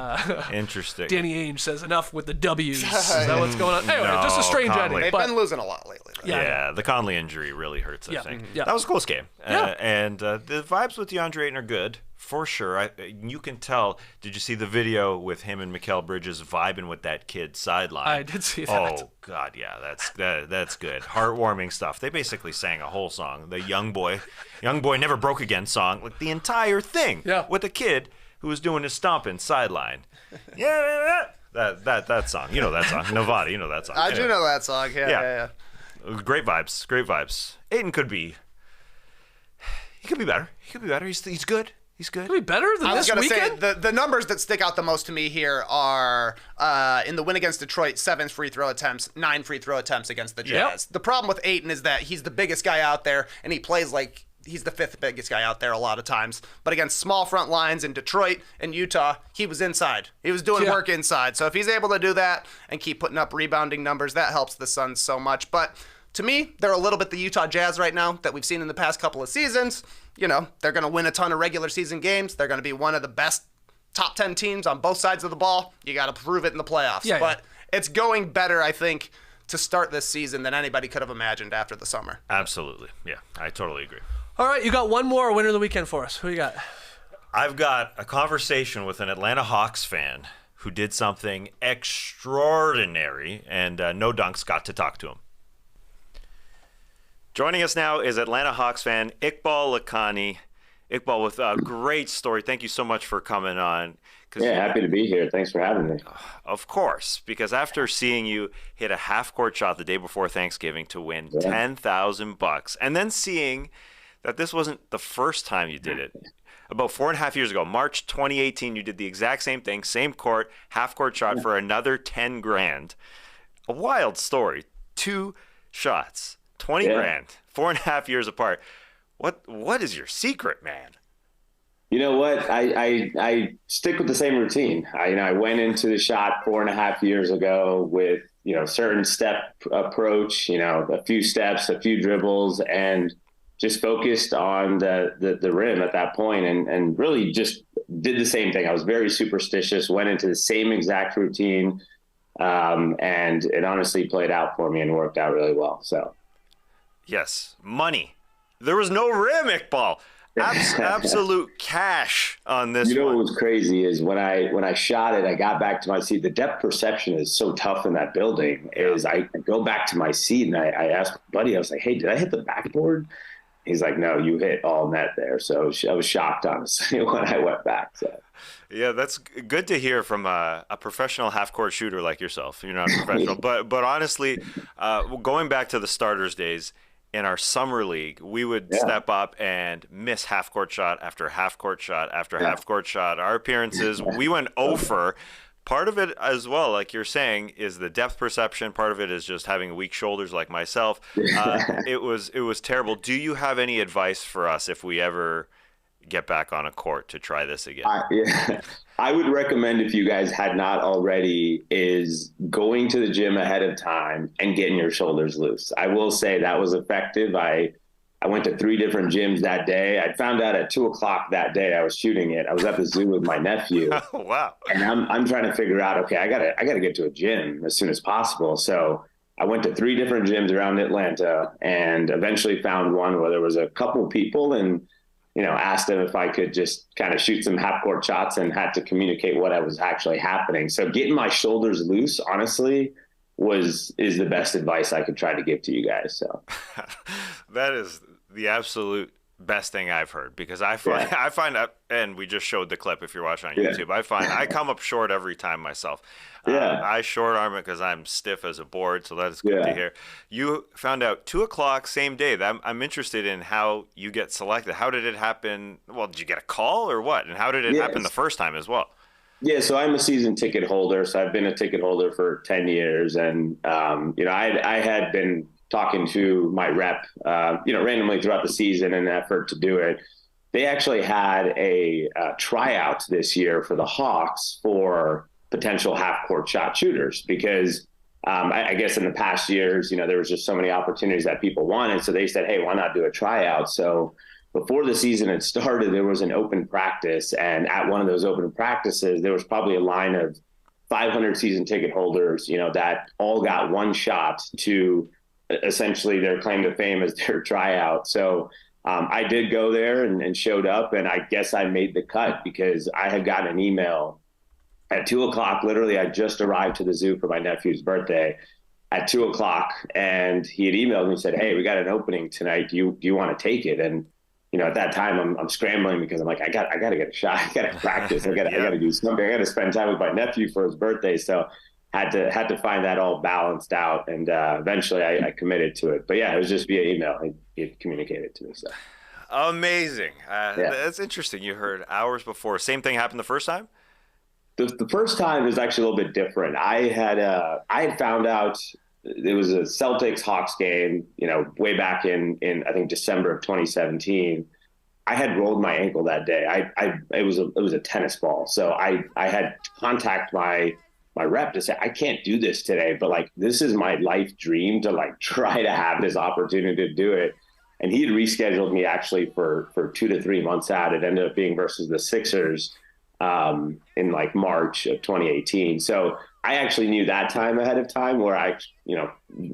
Speaker 3: Interesting.
Speaker 2: Danny Ainge says enough with the W's. Is that what's going on? Anyway, just a strange ending.
Speaker 5: They've been losing a lot lately.
Speaker 3: Yeah, the Conley injury really hurts, I think.
Speaker 2: Yeah.
Speaker 3: That was a close game. And the vibes with DeAndre Ayton are good, for sure. You can tell. Did you see the video with him and Mikal Bridges vibing with that kid sideline?
Speaker 2: I did see that.
Speaker 3: Oh, God, yeah, that's good. Heartwarming stuff. They basically sang a whole song. The Young Boy Never Broke Again song, like the entire thing with a kid who was doing his stomping sideline. Yeah. That song. You know that song. Nevada, you know that song.
Speaker 5: I do know that song. Yeah.
Speaker 3: Great vibes. Ayton could be better. He's good.
Speaker 2: Could be better than this weekend?
Speaker 5: Say, the numbers that stick out the most to me here are in the win against Detroit, 7 free throw attempts, 9 free throw attempts against the Jazz. Yep. The problem with Ayton is that he's the biggest guy out there, and he plays like he's the 5th biggest guy out there a lot of times. But against small front lines in Detroit and Utah, he was inside. He was doing work inside. So if he's able to do that and keep putting up rebounding numbers, that helps the Suns so much. But to me, they're a little bit the Utah Jazz right now that we've seen in the past couple of seasons. They're going to win a ton of regular season games. They're going to be one of the best top 10 teams on both sides of the ball. You got to prove it in the playoffs. But it's going better, I think, to start this season than anybody could have imagined after the summer.
Speaker 3: Absolutely. Yeah, I totally agree.
Speaker 2: All right, you got one more winner of the weekend for us. Who you got?
Speaker 3: I've got a conversation with an Atlanta Hawks fan who did something extraordinary, and No Dunks got to talk to him. Joining us now is Atlanta Hawks fan Iqbal Lakhani. Iqbal, with a great story. Thank you so much for coming on.
Speaker 6: Happy to be here. Thanks for having me.
Speaker 3: Of course, because after seeing you hit a half-court shot the day before Thanksgiving to win $10,000, and then seeing that this wasn't the first time you did it. About 4.5 years ago, March 2018, you did the exact same thing, same court, half-court shot for another $10,000. A wild story. 2 shots, $20,000, 4.5 years apart. What is your secret, man?
Speaker 6: You know what? I stick with the same routine. I went into the shot 4.5 years ago with, certain step approach, a few steps, a few dribbles, and just focused on the rim at that point and really just did the same thing. I was very superstitious, went into the same exact routine, and it honestly played out for me and worked out really well. So,
Speaker 3: yes, money. There was no rim, Iqbal. Absolute cash on this one.
Speaker 6: What was crazy is when I shot it, I got back to my seat. The depth perception is so tough in that building. I go back to my seat and I asked my buddy, I was like, hey, did I hit the backboard? he's like, no, you hit all net there. So I was shocked, honestly, when I went back. So.
Speaker 3: Yeah, that's good to hear from a professional half-court shooter like yourself. You're not a professional, but honestly, going back to the starters days in our summer league, we would step up and miss half-court shot after half-court shot after half-court shot. Our appearances, we went 0 for. Part of it as well, like you're saying, is the depth perception. Part of it is just having weak shoulders like myself. It was terrible. Do you have any advice for us if we ever get back on a court to try this again?
Speaker 6: I would recommend, if you guys had not already, is going to the gym ahead of time and getting your shoulders loose. I will say that was effective. I went to 3 different gyms that day. I found out at 2:00 that day I was shooting it. I was at the zoo with my nephew.
Speaker 3: Oh, wow.
Speaker 6: And I'm trying to figure out, okay, I gotta get to a gym as soon as possible. So I went to 3 different gyms around Atlanta and eventually found one where there was a couple people, and asked them if I could just kind of shoot some half-court shots, and had to communicate what was actually happening. So getting my shoulders loose, honestly, is the best advice I could try to give to you guys. So
Speaker 3: that is the absolute best thing I've heard, because I find out, and we just showed the clip if you're watching on YouTube, I find I come up short every time myself. I short arm it because I'm stiff as a board, so that is good to hear. You found out 2:00 same day. I'm interested in how you get selected. How did it happen? Well, did you get a call or what? And how did it happen the first time as well?
Speaker 6: Yeah, so I'm a season ticket holder. So I've been a ticket holder for 10 years. And, I had been talking to my rep, randomly throughout the season in an effort to do it. They actually had a tryout this year for the Hawks for potential half-court shot shooters, because I guess in the past years, there was just so many opportunities that people wanted. So they said, hey, why not do a tryout? So before the season had started, there was an open practice. And at one of those open practices, there was probably a line of 500 season ticket holders, that all got one shot to essentially their claim to fame as their tryout. So I did go there and showed up, and I guess I made the cut because I had gotten an email at 2:00. Literally, I just arrived to the zoo for my nephew's birthday at 2:00, and he had emailed me and said, hey, we got an opening tonight. Do you want to take it? And at that time I'm scrambling because I'm like, I got to get a shot. I got to practice. I got to do something. I got to spend time with my nephew for his birthday. So had to find that all balanced out. And eventually I committed to it. But yeah, it was just via email. He communicated to me. So
Speaker 3: amazing. That's interesting. You heard hours before. Same thing happened the first time?
Speaker 6: The first time was actually a little bit different. I had found out it was a Celtics Hawks game, way back in I think December of 2017. I had rolled my ankle that day. It was a tennis ball. So I had to contact my rep to say, I can't do this today, but this is my life dream to try to have this opportunity to do it. And he had rescheduled me actually for 2 to 3 months out. It ended up being versus the Sixers in March of 2018. So I actually knew that time ahead of time, where I,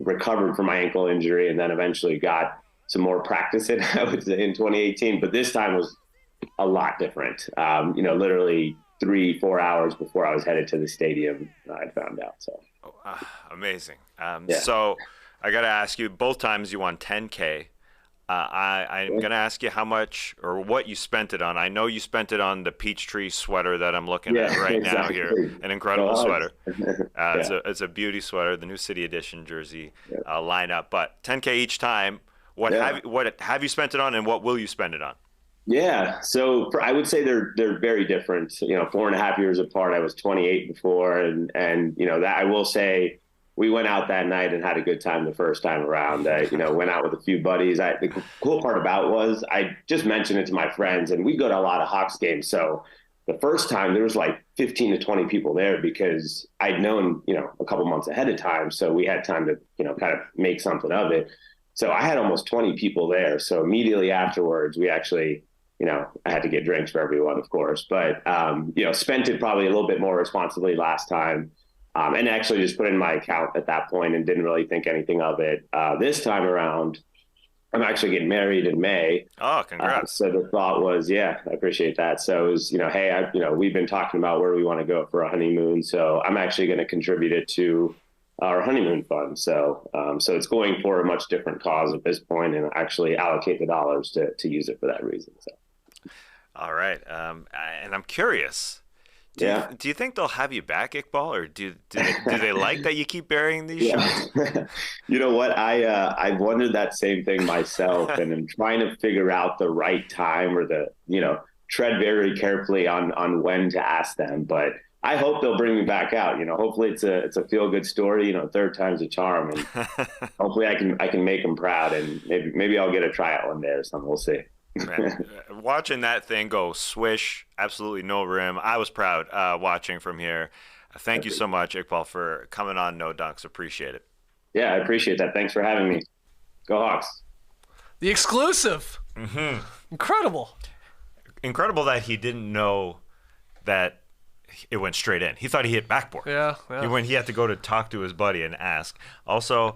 Speaker 6: recovered from my ankle injury and then eventually got some more practice in, I would say, in 2018. But this time was a lot different. Literally 3-4 hours before I was headed to the stadium, I found out. So
Speaker 3: amazing. So I got to ask you, both times you won 10K. I'm going to ask you how much or what you spent it on. I know you spent it on the Peachtree sweater that I'm looking at right now here. An incredible sweater. It's a beauty sweater, the new City Edition jersey lineup. But 10K each time. What have you spent it on, and what will you spend it on?
Speaker 6: Yeah, so I would say they're very different. 4.5 years apart. I was 28 before, and that I will say, we went out that night and had a good time the first time around. I, went out with a few buddies. The cool part about was I just mentioned it to my friends, and we go to a lot of Hawks games. So the first time there was 15 to 20 people there because I'd known, a couple months ahead of time. So we had time to, kind of make something of it. So I had almost 20 people there. So immediately afterwards, we actually, I had to get drinks for everyone, of course, but, spent it probably a little bit more responsibly last time. And actually just put it in my account at that point and didn't really think anything of it. This time around, I'm actually getting married in May.
Speaker 3: Oh, congrats.
Speaker 6: So the thought was, I appreciate that. So it was, hey, we've been talking about where we want to go for a honeymoon. So I'm actually going to contribute it to our honeymoon fund. So it's going for a much different cause at this point, and actually allocate the dollars to use it for that reason. So.
Speaker 3: All right. And I'm curious. Do you think they'll have you back, Iqbal, or do they like that you keep burying these shots?
Speaker 6: You know what? I wondered that same thing myself, and I'm trying to figure out the right time or tread very carefully on when to ask them. But I hope they'll bring me back out. Hopefully it's a feel good story. Third time's a charm, and hopefully I can make them proud, and maybe I'll get a tryout one day or something. We'll see.
Speaker 3: Man, watching that thing go swish, absolutely no rim. I was proud watching from here. Thank you so much, Iqbal, for coming on No Dunks. Appreciate it.
Speaker 6: Yeah, I appreciate that. Thanks for having me. Go Hawks.
Speaker 2: The exclusive. Mm-hmm.
Speaker 3: Incredible that he didn't know that it went straight in. He thought he hit backboard.
Speaker 2: Yeah.
Speaker 3: He had to go to talk to his buddy and ask. Also,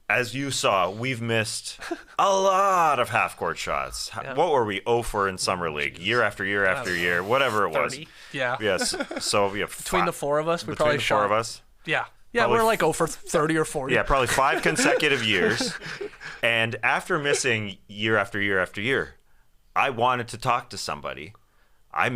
Speaker 3: as you saw, we've missed a lot of half-court shots. Yeah. What were we, 0 for in Summer League? Year after year after year, whatever it
Speaker 2: 30.
Speaker 3: was.
Speaker 2: Yeah.
Speaker 3: Yes. So we have
Speaker 2: Between the four of us, we probably shot.
Speaker 3: Between the four of us?
Speaker 2: Yeah. Yeah, probably we're like 0 for 30 or 40.
Speaker 3: Yeah, probably 5 consecutive years. And after missing year after year after year, I wanted to talk to somebody. I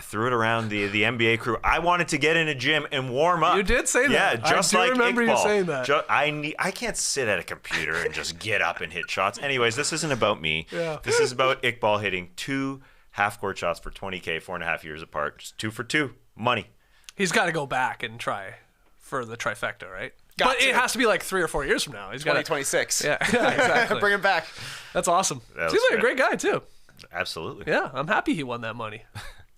Speaker 3: threw it around the NBA crew. I wanted to get in a gym and warm up.
Speaker 2: You did say that.
Speaker 3: Yeah, just like Iqbal.
Speaker 2: I remember you saying that.
Speaker 3: I can't sit at a computer and just get up and hit shots. Anyways, this isn't about me.
Speaker 2: Yeah.
Speaker 3: This is about Iqbal hitting 2 half-court shots for $20K, 4.5 years apart. Just 2 for 2. Money.
Speaker 2: He's got to go back and try for the trifecta, right? It has to be like 3 or 4 years from now. He's
Speaker 5: 2026.
Speaker 2: Yeah, exactly.
Speaker 5: Bring him back.
Speaker 2: That's awesome. Seems like a great guy, too.
Speaker 3: Absolutely.
Speaker 2: Yeah, I'm happy he won that money.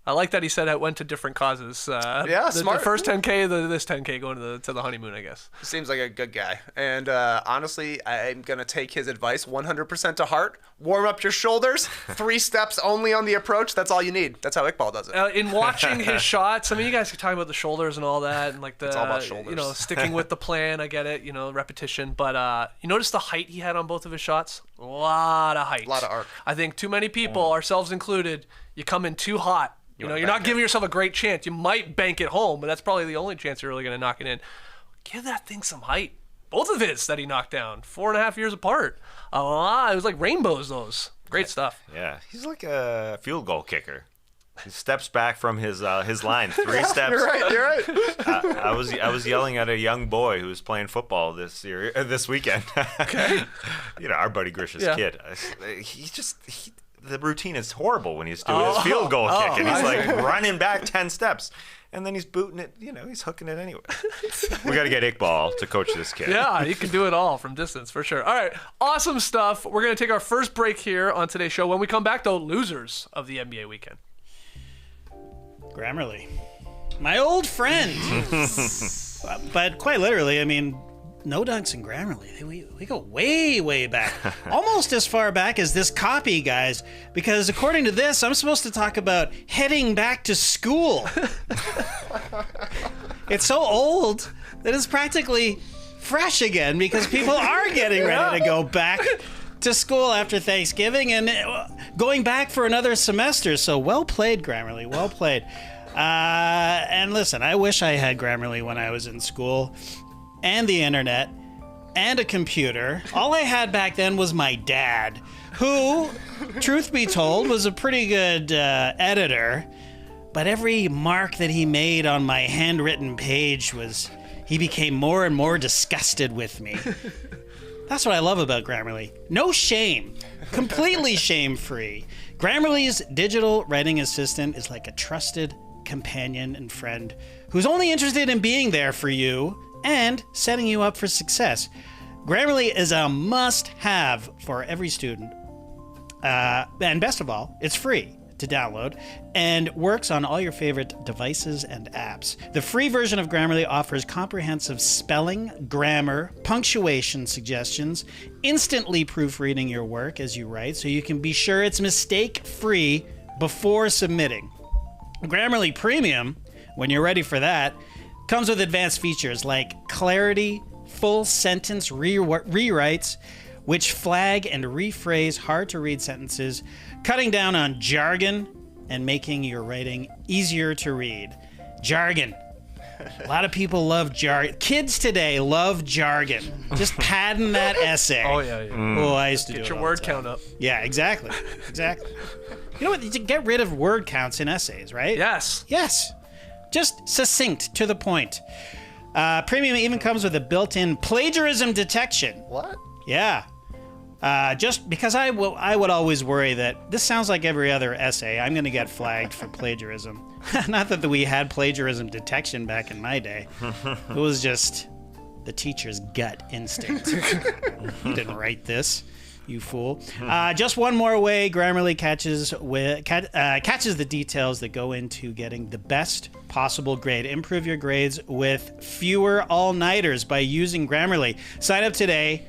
Speaker 2: I like that he said it went to different causes.
Speaker 5: Smart.
Speaker 2: The first 10K, this 10K going to the honeymoon, I guess.
Speaker 5: Seems like a good guy. And honestly, I'm going to take his advice 100% to heart. Warm up your shoulders. 3 steps only on the approach. That's all you need. That's how Iqbal does it.
Speaker 2: In watching his shots, I mean, you guys can talk about the shoulders and all that. And like
Speaker 5: it's all about shoulders.
Speaker 2: Sticking with the plan. I get it, repetition. But you notice the height he had on both of his shots? A lot of height.
Speaker 5: A lot of arc.
Speaker 2: I think too many people, ourselves included, you come in too hot. You're not giving yourself a great chance. You might bank it home, but that's probably the only chance you're really going to knock it in. Give that thing some height. Both of his that he knocked down, 4.5 years apart. A lot. It was like rainbows, those. Great stuff.
Speaker 3: Yeah. He's like a field goal kicker. He steps back from his line 3 steps.
Speaker 5: You're right.
Speaker 3: I was yelling at a young boy who was playing football this weekend.
Speaker 2: Okay.
Speaker 3: Our buddy Grish's kid. The routine is horrible when he's doing his field goal kick, and he's like running back 10 steps, and then he's booting it. He's hooking it anyway. We got to get Iqbal to coach this kid.
Speaker 2: Yeah, he can do it all from distance for sure. All right, awesome stuff. We're gonna take our first break here on today's show. When we come back, though, losers of the NBA weekend.
Speaker 4: Grammarly, my old friend, but quite literally, I mean. No Dunks and Grammarly, we go way, way back. Almost as far back as this copy, guys, because according to this, I'm supposed to talk about heading back to school. It's so old that it's practically fresh again because people are getting ready to go back to school after Thanksgiving and going back for another semester. So well played, Grammarly, well played. And listen, I wish I had Grammarly when I was in school. And the internet, and a computer. All I had back then was my dad, who, truth be told, was a pretty good editor. But every mark that he made on my handwritten page he became more and more disgusted with me. That's what I love about Grammarly. No shame. Completely shame-free. Grammarly's digital writing assistant is like a trusted companion and friend who's only interested in being there for you and setting you up for success. Grammarly is a must-have for every student. And best of all, it's free to download and works on all your favorite devices and apps. The free version of Grammarly offers comprehensive spelling, grammar, punctuation suggestions, instantly proofreading your work as you write so you can be sure it's mistake-free before submitting. Grammarly Premium, when you're ready for that, comes with advanced features like clarity, full sentence rewrites, which flag and rephrase hard-to-read sentences, cutting down on jargon and making your writing easier to read. Jargon. A lot of people love jargon. Kids today love jargon. Just padding that essay.
Speaker 2: Oh, yeah.
Speaker 4: Oh, I used to do
Speaker 2: Get
Speaker 4: it
Speaker 2: your
Speaker 4: all
Speaker 2: word
Speaker 4: the time.
Speaker 2: count up.
Speaker 4: Yeah, exactly. You know what? You get rid of word counts in essays, right?
Speaker 2: Yes.
Speaker 4: Yes. Just succinct, to the point. Premium even comes with a built-in plagiarism detection.
Speaker 5: What?
Speaker 4: Yeah. Just because I would always worry that this sounds like every other essay. I'm going to get flagged for plagiarism. Not that we had plagiarism detection back in my day. It was just the teacher's gut instinct. You didn't write this, you fool. Just one more way Grammarly catches the details that go into getting the best possible grade. Improve your grades with fewer all-nighters by using Grammarly. Sign up today,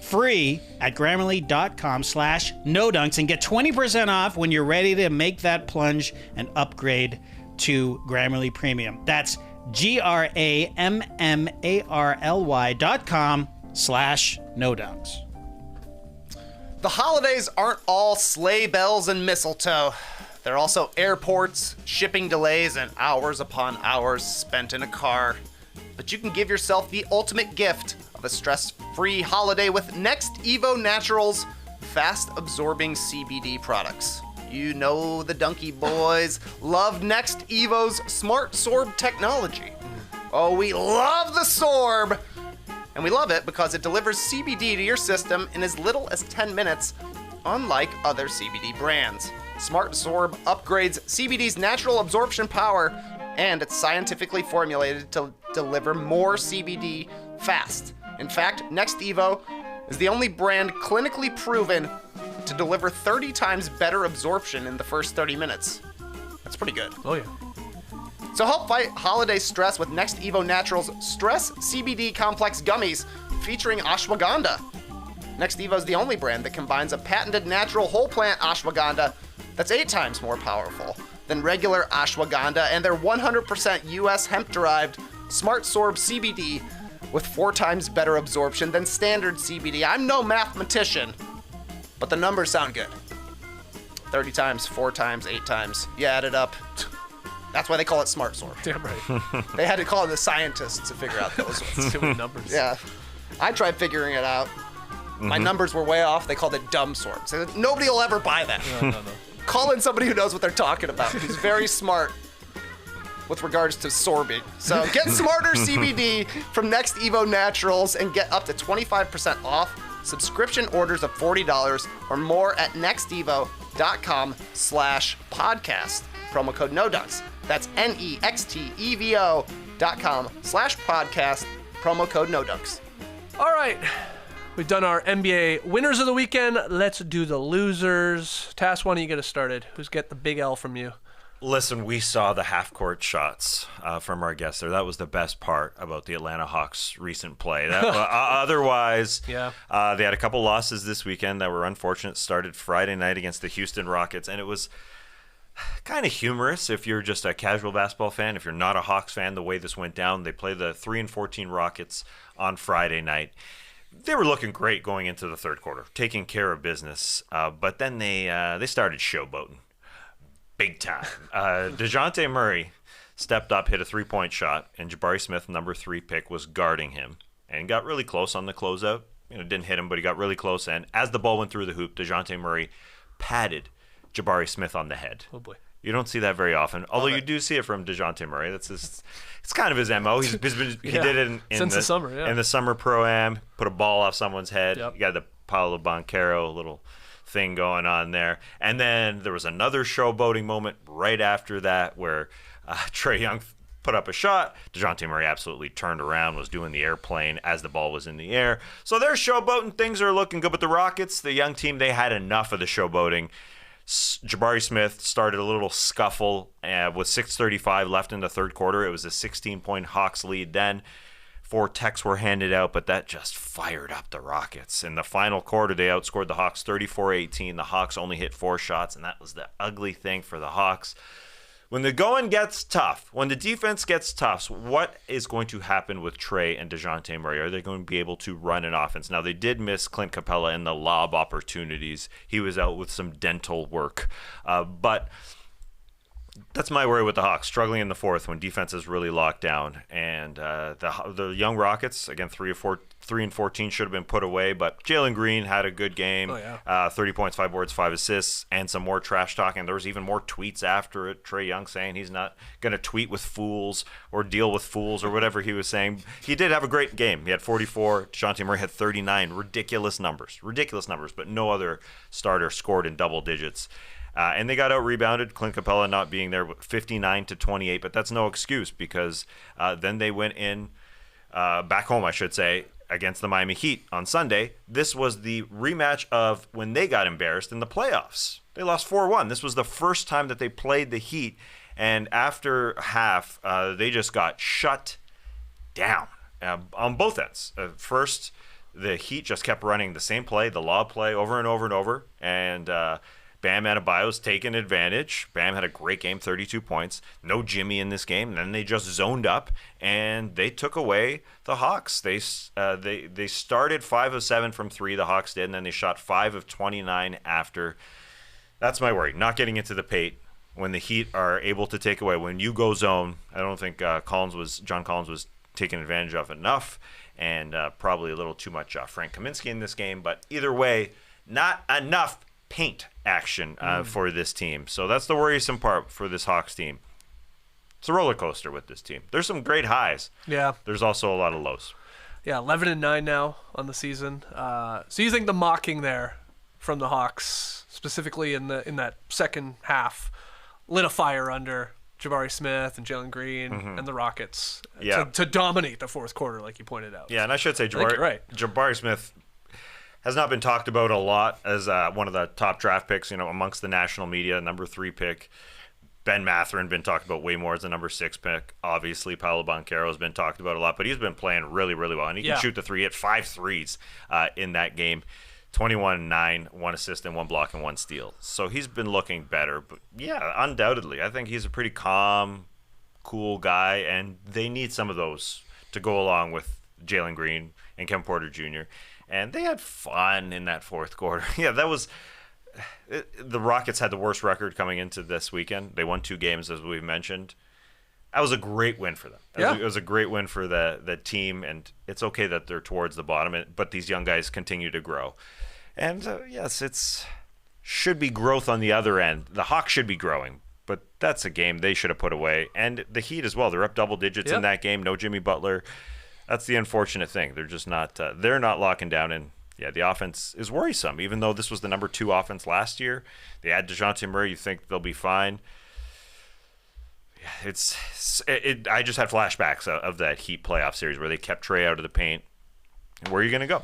Speaker 4: free at Grammarly.com/NoDunks and get 20% off when you're ready to make that plunge and upgrade to Grammarly Premium. That's GRAMMARLY.com/NoDunks.
Speaker 5: The holidays aren't all sleigh bells and mistletoe. They're also airports, shipping delays, and hours upon hours spent in a car. But you can give yourself the ultimate gift of a stress-free holiday with Next Evo Naturals fast-absorbing CBD products. You know the Donkey Boys love Next Evo's Smart Sorb technology. Oh, we love the Sorb! And we love it because it delivers CBD to your system in as little as 10 minutes, unlike other CBD brands. Smart Sorb upgrades CBD's natural absorption power, and it's scientifically formulated to deliver more CBD fast. In fact, Next Evo is the only brand clinically proven to deliver 30 times better absorption in the first 30 minutes. That's pretty good.
Speaker 2: Oh, yeah.
Speaker 5: So help fight holiday stress with Next Evo Naturals Stress CBD Complex Gummies featuring ashwagandha. Next Evo is the only brand that combines a patented natural whole plant ashwagandha that's 8 times more powerful than regular ashwagandha, and their 100% US hemp-derived Smart Sorb CBD with 4 times better absorption than standard CBD. I'm no mathematician, but the numbers sound good. 30 times, 4 times, 8 times. You add it up. That's why they call it Smart Sorb.
Speaker 2: Damn right.
Speaker 5: They had to call in the scientists to figure out those ones.
Speaker 2: Too many numbers.
Speaker 5: Yeah. I tried figuring it out. My numbers were way off. They called it dumb sorb. So nobody will ever buy that.
Speaker 2: No.
Speaker 5: Call in somebody who knows what they're talking about. He's very smart with regards to sorbing. So get smarter CBD from Next Evo Naturals and get up to 25% off subscription orders of $40 or more at nextevo.com/podcast. Promo code NODUNKS. That's nextevo.com/podcast. Promo code NODUNKS.
Speaker 2: All right. We've done our NBA winners of the weekend. Let's do the losers. Tass, why don't you get us started? Who's get the big L from you?
Speaker 3: Listen, we saw the half-court shots from our guests there. That was the best part about the Atlanta Hawks' recent play. Otherwise,
Speaker 2: yeah.
Speaker 3: They had a couple losses this weekend that were unfortunate. Started Friday night against the Houston Rockets, and it was kind of humorous if you're just a casual basketball fan. If you're not a Hawks fan, the way this went down, they played the 3-14 Rockets on Friday night. They were looking great going into the third quarter, taking care of business, but then they started showboating. Big time. DeJounte Murray stepped up, hit a three-point shot, and Jabari Smith, number 3 pick, was guarding him and got really close on the closeout. Didn't hit him, but he got really close. And as the ball went through the hoop, DeJounte Murray patted Jabari Smith on the head.
Speaker 2: Oh, boy.
Speaker 3: You don't see that very often, although you do see it from DeJounte Murray. It's kind of his MO. He did it in the summer, yeah. In the summer pro-am, put a ball off someone's head.
Speaker 2: Yep.
Speaker 3: You got the Paolo Banchero little thing going on there. And then there was another showboating moment right after that where Trae Young put up a shot. DeJounte Murray absolutely turned around, was doing the airplane as the ball was in the air. So they're showboating. Things are looking good. But the Rockets, the young team, they had enough of the showboating. Jabari Smith started a little scuffle with 6:35 left in the third quarter. It was a 16-point Hawks lead then. 4 techs were handed out, but that just fired up the Rockets. In the final quarter, they outscored the Hawks 34-18. The Hawks only hit 4 shots, and that was the ugly thing for the Hawks. When the going gets tough, when the defense gets tough, what is going to happen with Trae and DeJounte Murray? Are they going to be able to run an offense? Now, they did miss Clint Capella in the lob opportunities. He was out with some dental work. But That's my worry with the Hawks, struggling in the fourth when defense is really locked down. And the young Rockets, again, 3 and 14 should have been put away, but Jalen Green had a good game. 30 points, 5 boards, 5 assists, and some more trash talking. There was even more tweets after it. Trae Young saying he's not going to tweet with fools or deal with fools or whatever he was saying. He did have a great game. He had 44. DeJounte Murray had 39. Ridiculous numbers, but no other starter scored in double digits. And they got out-rebounded, Clint Capella not being there, 59-28, but that's no excuse because then they went in, back home, I should say, against the Miami Heat on Sunday. This was the rematch of when they got embarrassed in the playoffs. They lost 4-1. This was the first time that they played the Heat, and after half, they just got shut down on both ends. First, the Heat just kept running the same play, the lob play, over and over and over, and Bam Adebayo's taking advantage. Bam had a great game, 32 points. No Jimmy in this game. And then they just zoned up, and they took away the Hawks. They started 5 of 7 from 3, the Hawks did, and then they shot 5 of 29 after. That's my worry, not getting into the paint when the Heat are able to take away. When you go zone, I don't think John Collins was taken advantage of enough, and probably a little too much Frank Kaminsky in this game. But either way, not enough paint action for this team. So that's the worrisome part for this Hawks team. It's a roller coaster with this team. There's some great highs.
Speaker 2: Yeah.
Speaker 3: There's also a lot of lows.
Speaker 2: Yeah, 11-9 now on the season. So you think the mocking there from the Hawks, specifically in that second half, lit a fire under Jabari Smith and Jalen Green and the Rockets to dominate the fourth quarter, like you pointed out.
Speaker 3: Yeah, and I should say Jabari Smith has not been talked about a lot as one of the top draft picks, amongst the national media, number 3 pick. Ben Mathurin been talked about way more as the number 6 pick. Obviously, Paolo Banchero has been talked about a lot, but he's been playing really, really well. And he can shoot the 3, hit 5 threes in that game. 21-9, 1 assist and 1 block and 1 steal. So he's been looking better. But yeah, undoubtedly, I think he's a pretty calm, cool guy, and they need some of those to go along with Jalen Green and Kevin Porter Jr., and they had fun in that fourth quarter. Yeah, that was the Rockets had the worst record coming into this weekend. They won 2 games, as we've mentioned. That was a great win for them. It was a great win for the team, and it's okay that they're towards the bottom, but these young guys continue to grow. And yes, it's should be growth on the other end. The Hawks should be growing, but that's a game they should have put away. And the Heat as well. They're up double digits in that game. No Jimmy Butler. That's the unfortunate thing. They're just not they're not locking down, and the offense is worrisome. Even though this was the number 2 offense last year, they add DeJounte Murray. You think they'll be fine? I just had flashbacks of that Heat playoff series where they kept Trae out of the paint. Where are you going to go?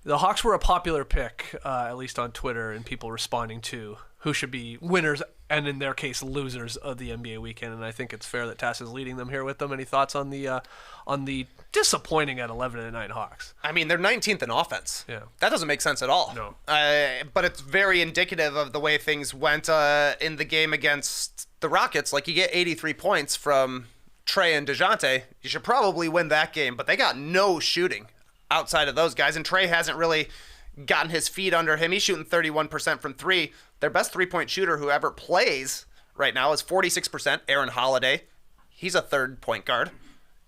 Speaker 2: The Hawks were a popular pick, at least on Twitter, and people responding to who should be winners and, in their case, losers of the NBA weekend. And I think it's fair that Tass is leading them here with them. Any thoughts on the disappointing at 11-9 Hawks?
Speaker 5: I mean, they're 19th in offense.
Speaker 2: Yeah.
Speaker 5: That doesn't make sense at all.
Speaker 2: No.
Speaker 5: But it's very indicative of the way things went in the game against the Rockets. Like, you get 83 points from Trae and DeJounte. You should probably win that game. But they got no shooting outside of those guys, and Trae hasn't really gotten his feet under him. He's shooting 31% from 3. Their best 3-point shooter who ever plays right now is 46%, Aaron Holiday. He's a third point guard.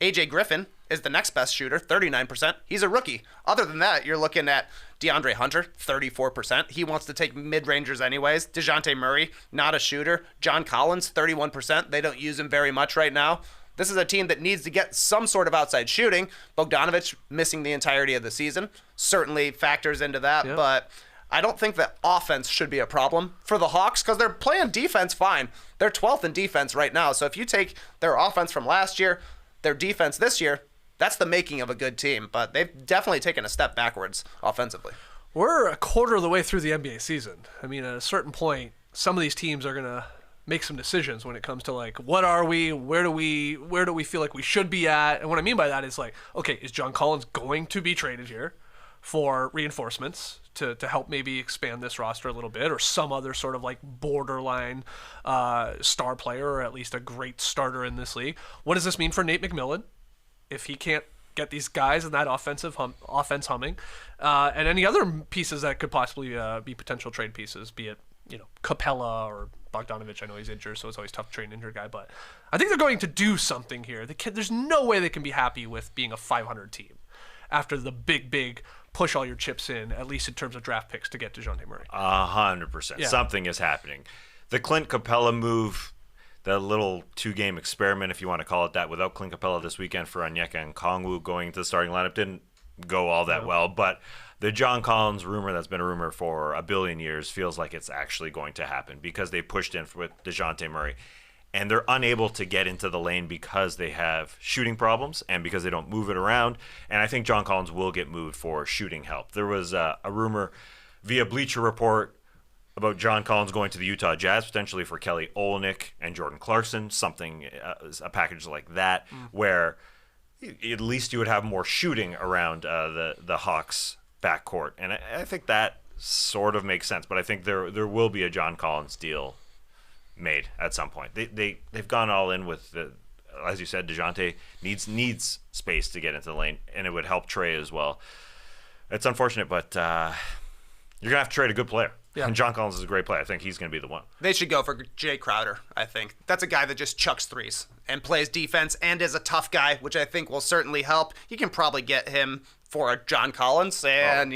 Speaker 5: AJ Griffin is the next best shooter, 39%. He's a rookie. Other than that, you're looking at DeAndre Hunter, 34%. He wants to take mid-rangers anyways. DeJounte Murray, not a shooter. John Collins, 31%. They don't use him very much right now. This is a team that needs to get some sort of outside shooting. Bogdanovich missing the entirety of the season certainly factors into that, but I don't think that offense should be a problem for the Hawks because they're playing defense fine. They're 12th in defense right now, so if you take their offense from last year, their defense this year, that's the making of a good team, but they've definitely taken a step backwards offensively.
Speaker 2: We're a quarter of the way through the NBA season. I mean, at a certain point, some of these teams are going to make some decisions when it comes to, like, what are we, where do we feel like we should be at? And what I mean by that is, like, okay, is John Collins going to be traded here for reinforcements to help maybe expand this roster a little bit, or some other sort of, like, borderline star player, or at least a great starter in this league? What does this mean for Nate McMillan if he can't get these guys in that offense humming, and any other pieces that could possibly be potential trade pieces, be it Capella or Bogdanovich. I know he's injured, so it's always tough to train an injured guy. But I think they're going to do something here. There's no way they can be happy with being a 500 team after the big push all your chips in, at least in terms of draft picks, to get DeJounte Murray.
Speaker 3: 100%.
Speaker 2: Yeah.
Speaker 3: Something is happening. The Clint Capella move, the little 2-game experiment, if you want to call it that, without Clint Capella this weekend for Onyeka and Kongwu going to the starting lineup, didn't go all that well. But the John Collins rumor that's been a rumor for a billion years feels like it's actually going to happen because they pushed in with DeJounte Murray. And they're unable to get into the lane because they have shooting problems and because they don't move it around. And I think John Collins will get moved for shooting help. There was a rumor via Bleacher Report about John Collins going to the Utah Jazz, potentially for Kelly Olynyk and Jordan Clarkson, something, a package like that, where at least you would have more shooting around the Hawks backcourt. And I think that sort of makes sense. But I think there will be a John Collins deal made at some point. They've gone all in with as you said, DeJounte needs space to get into the lane, and it would help Trey as well. It's unfortunate, but you're gonna have to trade a good player. Yeah. And John Collins is a great player. I think he's gonna be the one.
Speaker 5: They should go for Jay Crowder, I think. That's a guy that just chucks threes and plays defense and is a tough guy, which I think will certainly help. You can probably get him for a John Collins, and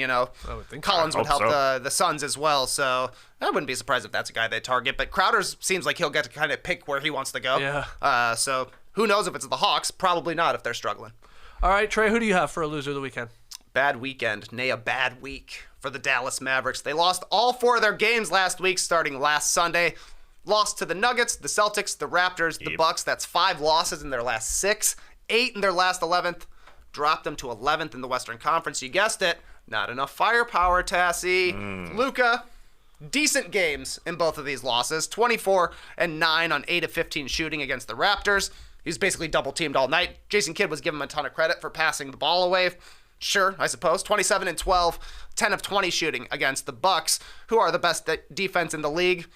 Speaker 5: Collins would help the Suns as well. So I wouldn't be surprised if that's a guy they target. But Crowder seems like he'll get to kind of pick where he wants to go.
Speaker 2: Yeah.
Speaker 5: So who knows if it's the Hawks? Probably not if they're struggling.
Speaker 2: All right, Trey, who do you have for a loser of the weekend?
Speaker 5: Bad weekend, nay, a bad week for the Dallas Mavericks. They lost all 4 of their games last week, starting last Sunday. Lost to the Nuggets, the Celtics, the Raptors, the Bucks. That's 5 losses in their last 6, 8 in their last 11th. Dropped them to 11th in the Western Conference. You guessed it, not enough firepower, Tassie. Luka, decent games in both of these losses. 24 and 9 on 8 of 15 shooting against the Raptors. He was basically double-teamed all night. Jason Kidd was giving him a ton of credit for passing the ball away. Sure, I suppose. 27 and 12, 10 of 20 shooting against the Bucks, who are the best defense in the league.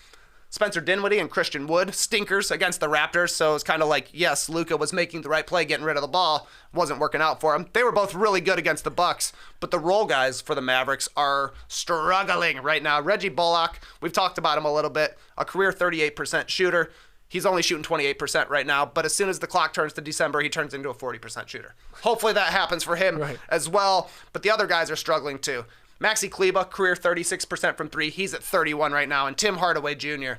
Speaker 5: Spencer Dinwiddie and Christian Wood, stinkers against the Raptors, so it's kind of like, yes, Luka was making the right play, getting rid of the ball, wasn't working out for him. They were both really good against the Bucks, but the role guys for the Mavericks are struggling right now. Reggie Bullock, we've talked about him a little bit, a career 38% shooter. He's only shooting 28% right now, but as soon as the clock turns to December, he turns into a 40% shooter. Hopefully that happens for him as well, but the other guys are struggling too. Maxi Kleba, career 36% from 3. He's at 31 right now. And Tim Hardaway Jr.,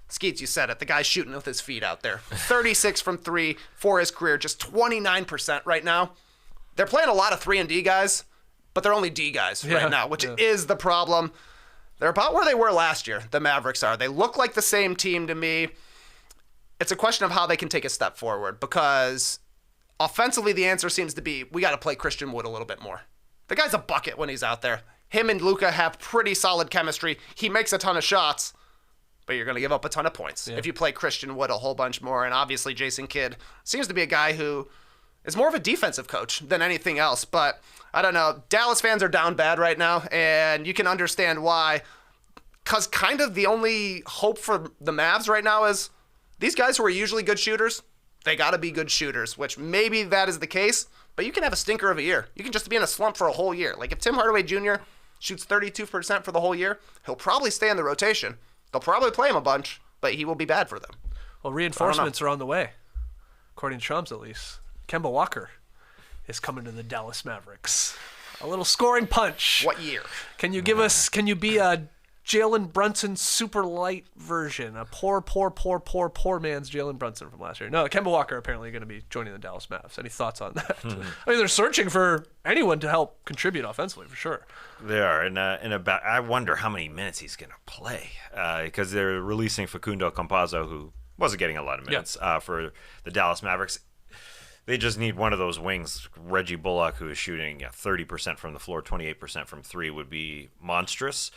Speaker 5: Skeets, you said it. The guy's shooting with his feet out there. 36 from 3 for his career, just 29% right now. They're playing a lot of 3-and-D guys, but they're only D guys right now, which is the problem. They're about where they were last year, the Mavericks are. They look like the same team to me. It's a question of how they can take a step forward, because offensively the answer seems to be we got to play Christian Wood a little bit more. The guy's a bucket when he's out there. Him and Luka have pretty solid chemistry. He makes a ton of shots, but you're going to give up a ton of points if you play Christian Wood a whole bunch more. And obviously Jason Kidd seems to be a guy who is more of a defensive coach than anything else. But I don't know. Dallas fans are down bad right now, and you can understand why. Because kind of the only hope for the Mavs right now is these guys who are usually good shooters, they got to be good shooters, which maybe that is the case. But you can have a stinker of a year. You can just be in a slump for a whole year. Like if Tim Hardaway Jr. shoots 32% for the whole year, he'll probably stay in the rotation. They'll probably play him a bunch, but he will be bad for them.
Speaker 2: Well, reinforcements are on the way, according to Shams at least. Kemba Walker is coming to the Dallas Mavericks. A little scoring punch.
Speaker 5: What year?
Speaker 2: Can you be a Jalen Brunson super light version, a poor man's Jalen Brunson from last year? No, Kemba Walker apparently going to be joining the Dallas Mavs. Any thoughts on that? I mean, they're searching for anyone to help contribute offensively for sure.
Speaker 3: They are, I wonder how many minutes he's going to play, because they're releasing Facundo Campazzo, who wasn't getting a lot of minutes for the Dallas Mavericks. They just need one of those wings. Reggie Bullock, who is shooting 30% from the floor, 28% from 3, would be monstrous.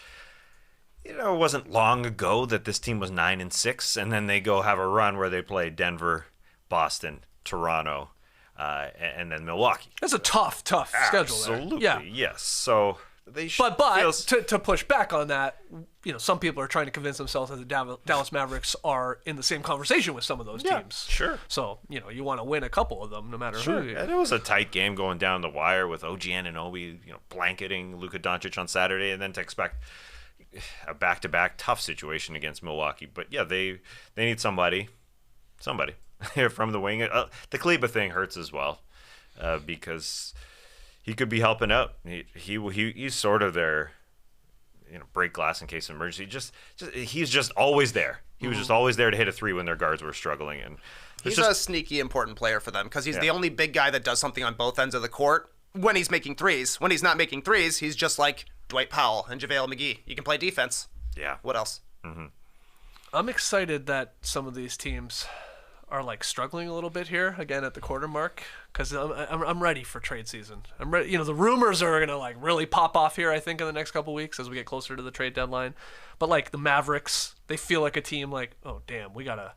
Speaker 3: You know, it wasn't long ago that this team was 9-6, and then they go have a run where they play Denver, Boston, Toronto, and then Milwaukee.
Speaker 2: That's a tough schedule.
Speaker 3: Absolutely,
Speaker 2: there.
Speaker 3: yes. So they should.
Speaker 2: But to push back on that, you know, some people are trying to convince themselves that the Dallas Mavericks are in the same conversation with some of those teams.
Speaker 3: Sure.
Speaker 2: So you know, you want to win a couple of them, no matter who.
Speaker 3: And it was a tight game going down the wire with OG Anunoby, blanketing Luka Doncic on Saturday, and then to expect a back-to-back tough situation against Milwaukee. But yeah, they need somebody from the wing. The Kleba thing hurts as well because he could be helping out. He's sort of their break glass in case of emergency. He's just always there. He was just always there to hit a three when their guards were struggling. And
Speaker 5: he's a sneaky important player for them because he's the only big guy that does something on both ends of the court when he's making threes. When he's not making threes, he's just like Dwight Powell and JaVale McGee. You can play defense.
Speaker 3: Yeah.
Speaker 5: What else?
Speaker 3: Mm-hmm.
Speaker 2: I'm excited that some of these teams are like struggling a little bit here again at the quarter mark because I'm ready for trade season. I'm ready. The rumors are gonna like really pop off here. I think in the next couple weeks as we get closer to the trade deadline. But like the Mavericks, they feel like a team like, oh damn, we gotta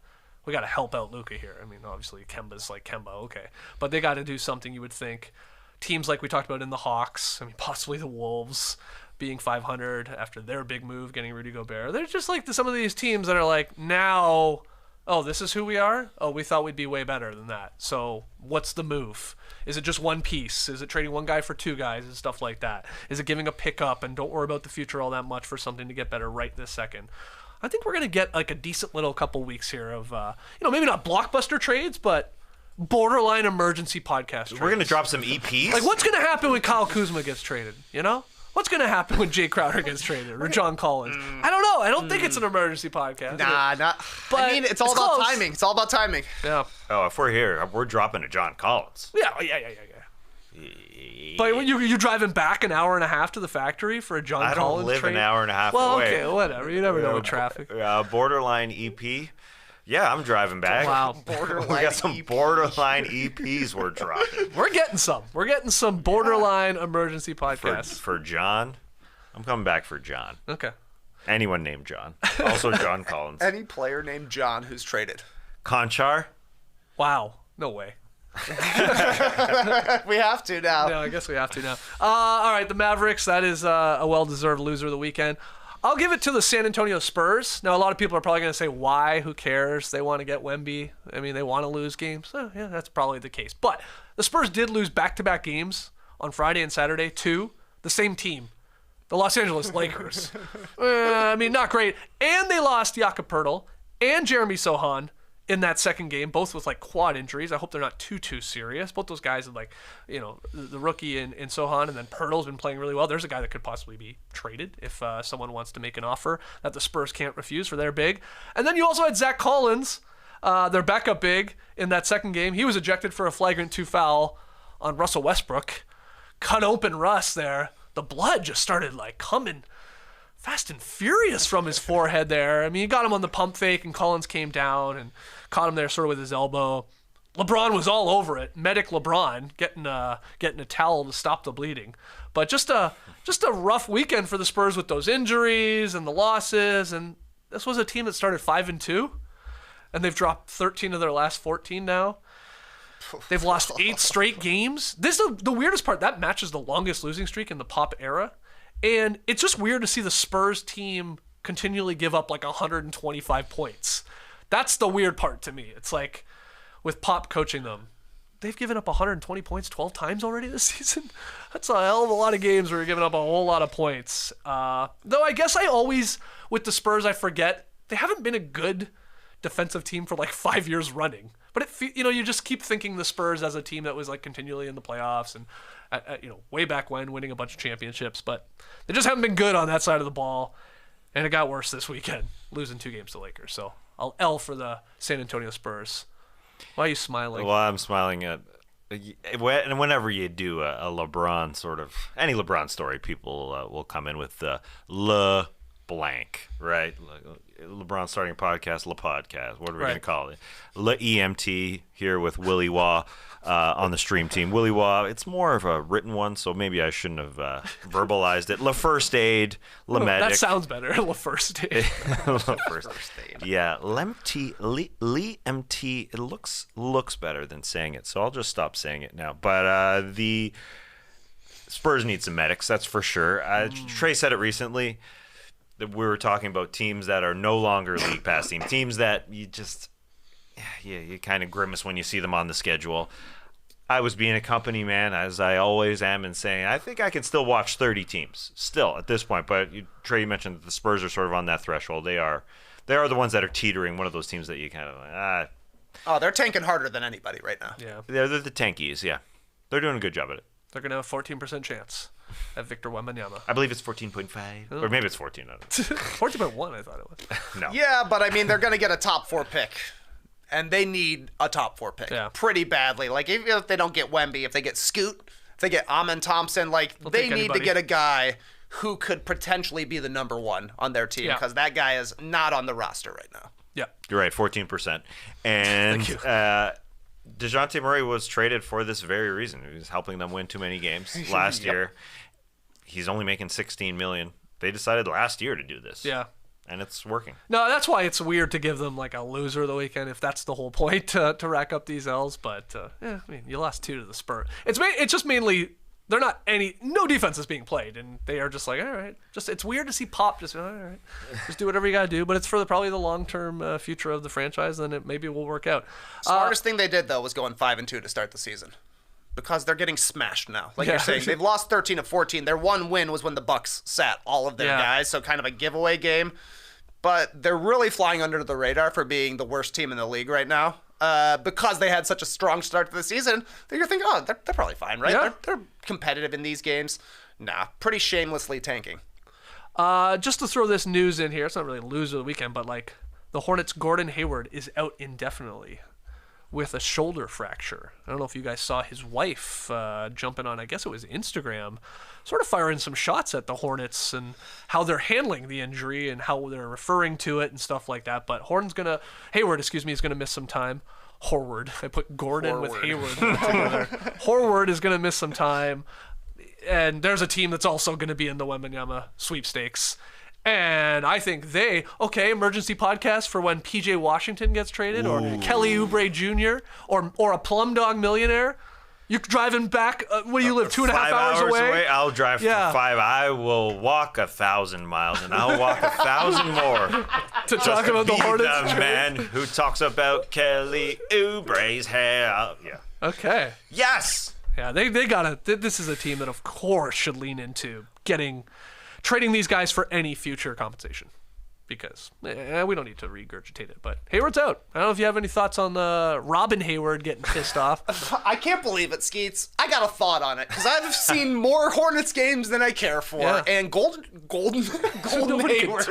Speaker 2: help out Luka here. I mean, obviously Kemba's like Kemba, okay, but they got to do something. You would think teams like we talked about in the Hawks. I mean, possibly the Wolves being 500 after their big move, getting Rudy Gobert. They're just like some of these teams that are like now. Oh, this is who we are? Oh, we thought we'd be way better than that. So what's the move? Is it just one piece? Is it trading one guy for two guys and stuff like that? Is it giving a pickup and don't worry about the future all that much for something to get better right this second? I think we're going to get like a decent little couple weeks here of, maybe not blockbuster trades, but borderline emergency podcast trades.
Speaker 3: We're going to drop some EPs?
Speaker 2: Like what's going to happen when Kyle Kuzma gets traded, What's going to happen when Jay Crowder gets traded or John Collins? I don't know. I don't think it's an emergency podcast.
Speaker 5: Nah. But I mean, it's all about
Speaker 2: close.
Speaker 5: timing. It's all about timing.
Speaker 2: Yeah.
Speaker 3: Oh, if we're here, we're dropping to John Collins.
Speaker 2: Yeah. But you're driving back an hour and a half to the factory for a John Collins trade?
Speaker 3: I don't live an hour and a half
Speaker 2: well,
Speaker 3: away.
Speaker 2: Okay, whatever. You never know with traffic.
Speaker 3: Borderline EP. Yeah, I'm driving back.
Speaker 2: Wow.
Speaker 3: We got some borderline EPs we're dropping.
Speaker 2: We're getting some. We're getting some borderline emergency podcasts.
Speaker 3: For John? I'm coming back for John.
Speaker 2: Okay.
Speaker 3: Anyone named John. Also John Collins.
Speaker 5: Any player named John who's traded.
Speaker 3: Conchar?
Speaker 2: Wow. No way.
Speaker 5: We have to now.
Speaker 2: No, I guess we have to now. All right, the Mavericks. That is a well-deserved loser of the weekend. I'll give it to the San Antonio Spurs. Now, a lot of people are probably going to say, why? Who cares? They want to get Wemby. I mean, they want to lose games. Yeah, that's probably the case. But the Spurs did lose back-to-back games on Friday and Saturday to the same team, the Los Angeles Lakers. I mean, not great. And they lost Jakob Poeltl and Jeremy Sohan in that second game, both with like quad injuries. I hope they're not too serious. Both those guys have the rookie in Sohan, and then Poeltl's been playing really well. There's a guy that could possibly be traded if someone wants to make an offer that the Spurs can't refuse for their big. And then you also had Zach Collins, their backup big, in that second game. He was ejected for a flagrant 2 foul on Russell Westbrook. Cut open Russ there. The blood just started like coming fast and furious from his forehead there. I mean, he got him on the pump fake, and Collins came down and caught him there sort of with his elbow. LeBron was all over it. Medic LeBron getting a towel to stop the bleeding. But just a rough weekend for the Spurs with those injuries and the losses. And this was a team that started 5-2, and they've dropped 13 of their last 14 now. They've lost 8 straight games. This is the weirdest part. That matches the longest losing streak in the Pop era. And it's just weird to see the Spurs team continually give up like 125 points. That's the weird part to me. It's like with Pop coaching them, they've given up 120 points 12 times already this season. That's a hell of a lot of games where you're giving up a whole lot of points. Though I guess I always, with the Spurs, I forget they haven't been a good defensive team for like 5 years running. But you just keep thinking the Spurs as a team that was like continually in the playoffs and way back when, winning a bunch of championships. But they just haven't been good on that side of the ball, and it got worse this weekend, losing 2 games to Lakers. So I'll L for the San Antonio Spurs. Why are you smiling?
Speaker 3: Well, I'm smiling at whenever you do a LeBron sort of any LeBron story, people will come in with Le blank, right? LeBron starting a podcast, Le Podcast. What are we going to call it? Le EMT here with Willie Waugh on the stream team. Willie Waugh, it's more of a written one, so maybe I shouldn't have verbalized it. Le First Aid, Le Medic.
Speaker 2: That sounds better. Le First Aid.
Speaker 3: Le First Aid. Yeah, Le MT. It looks better than saying it, so I'll just stop saying it now. But the Spurs need some medics, that's for sure. Trey said it recently. That we were talking about teams that are no longer league pass teams that you kind of grimace when you see them on the schedule. I was being a company man, as I always am, and saying I think I can still watch 30 teams still at this point. But Trey, you mentioned that the Spurs are sort of on that threshold. They are the ones that are teetering. One of those teams that you kind of like,
Speaker 5: Oh, they're tanking harder than anybody right now.
Speaker 2: Yeah.
Speaker 3: They're the tankies. Yeah, they're doing a good job at it.
Speaker 2: They're going to have a 14% chance at Victor Wembanyama.
Speaker 3: I believe it's 14.5, or maybe it's 14. I don't know.
Speaker 2: 14.1, I thought it was.
Speaker 3: No.
Speaker 5: Yeah, but I mean, they're going to get a top 4 pick. And they need a top 4 pick pretty badly. Like, even if they don't get Wemby, if they get Scoot, if they get Amen Thompson, like, they need to get a guy who could potentially be the number 1 on their team because that guy is not on the roster right now.
Speaker 2: Yeah.
Speaker 3: You're right, 14%. And DeJounte Murray was traded for this very reason. He was helping them win too many games last year. He's only making $16 million. They decided last year to do this.
Speaker 2: Yeah.
Speaker 3: And it's working.
Speaker 2: No, that's why it's weird to give them like a loser of the weekend if that's the whole point to rack up these L's. But I mean, you lost 2 to the Spurs. It's just mainly they're not no defense is being played, and they are just like, all right. Just it's weird to see Pop just all right, just do whatever you gotta do. But it's for probably the long term future of the franchise, and it maybe will work out.
Speaker 5: Smartest thing they did though was going 5-2 to start the season. Because they're getting smashed now. Like you're saying, they've lost 13 of 14. Their one win was when the Bucks sat all of their guys, so kind of a giveaway game. But they're really flying under the radar for being the worst team in the league right now. Because they had such a strong start to the season, that you're thinking, oh, they're probably fine, right?
Speaker 2: Yeah.
Speaker 5: They're competitive in these games. Nah, pretty shamelessly tanking.
Speaker 2: Just to throw this news in here, it's not really a loser of the weekend, but like the Hornets' Gordon Hayward is out indefinitely with a shoulder fracture. I don't know if you guys saw his wife jumping on, I guess it was Instagram, sort of firing some shots at the Hornets and how they're handling the injury and how they're referring to it and stuff like that. But Hayward is going to miss some time. Horward. I put Gordon with Hayward together. Horward is going to miss some time. And there's a team that's also going to be in the Wembanyama sweepstakes. And I think emergency podcast for when PJ Washington gets traded, or Kelly Oubre Jr., or a Plum Dog millionaire. You're driving back. What do you live 2.5 hours away?
Speaker 3: I'll drive for 5. I will walk 1,000 miles, and I'll walk 1,000 more
Speaker 2: to talk about the Hornets.
Speaker 3: The man who talks about Kelly Oubre's hair. Yeah.
Speaker 2: Okay.
Speaker 3: Yes.
Speaker 2: Yeah, they gotta. This is a team that, of course, should lean into trading these guys for any future compensation, because we don't need to regurgitate it. But Hayward's out. I don't know if you have any thoughts on Robin Hayward getting pissed off.
Speaker 5: I can't believe it, Skeets. I got a thought on it because I've seen more Hornets games than I care for, and Golden Hayward.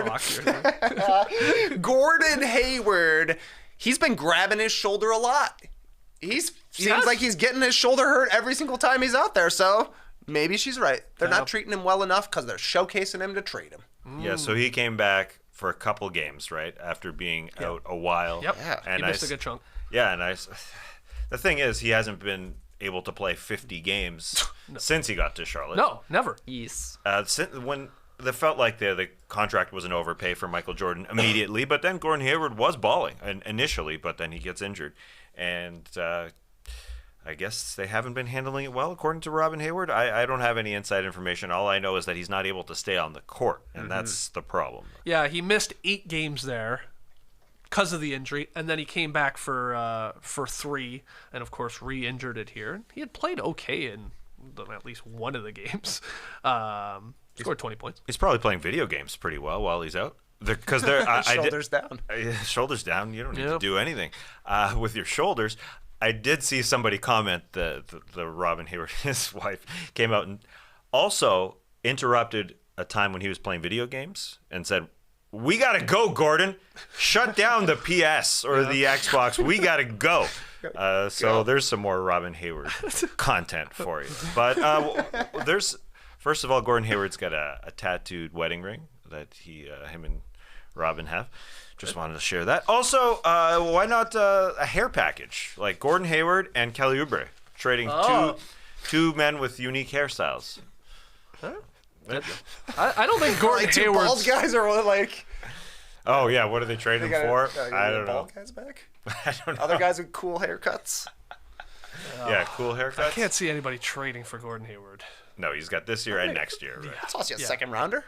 Speaker 5: Gordon Hayward, he's been grabbing his shoulder a lot. Seems like he's getting his shoulder hurt every single time he's out there. So maybe she's right. They're not treating him well enough because they're showcasing him to trade him.
Speaker 3: Yeah, so he came back for a couple games, right, after being out a while.
Speaker 2: Yep.
Speaker 5: Yeah.
Speaker 2: And he missed a good chunk.
Speaker 3: Yeah, and the thing is, he hasn't been able to play 50 games since he got to Charlotte.
Speaker 2: No, never.
Speaker 5: Yes.
Speaker 3: When they felt like the contract was an overpay for Michael Jordan immediately, but then Gordon Hayward was balling initially, but then he gets injured. And I guess they haven't been handling it well, according to Robin Hayward. I don't have any inside information. All I know is that he's not able to stay on the court, and that's the problem.
Speaker 2: Yeah, he missed 8 games there because of the injury, and then he came back for 3, and of course re-injured it here. He had played okay in at least one of the games. Scored 20 points.
Speaker 3: He's probably playing video games pretty well while he's out. Because
Speaker 5: shoulders down.
Speaker 3: Shoulders down. You don't need to do anything with your shoulders. I did see somebody comment the Robin Hayward, his wife, came out and also interrupted a time when he was playing video games and said, "We gotta go, Gordon. Shut down the PS or the Xbox. We gotta go." So there's some more Robin Hayward content for you. But first of all, Gordon Hayward's got a tattooed wedding ring that him and Robin have. Just wanted to share that. Also, why not a hair package like Gordon Hayward and Kelly Oubre trading two men with unique hairstyles?
Speaker 2: Huh? I don't think Gordon
Speaker 5: like
Speaker 2: Hayward.
Speaker 5: Bald guys are like.
Speaker 3: Oh yeah, what are they trading for? I don't know.
Speaker 5: Bald guys back.
Speaker 3: I don't know.
Speaker 5: Other guys with cool haircuts.
Speaker 3: Yeah, cool haircuts.
Speaker 2: I can't see anybody trading for Gordon Hayward.
Speaker 3: No, he's got this year and next year. Right?
Speaker 5: It's also a second rounder.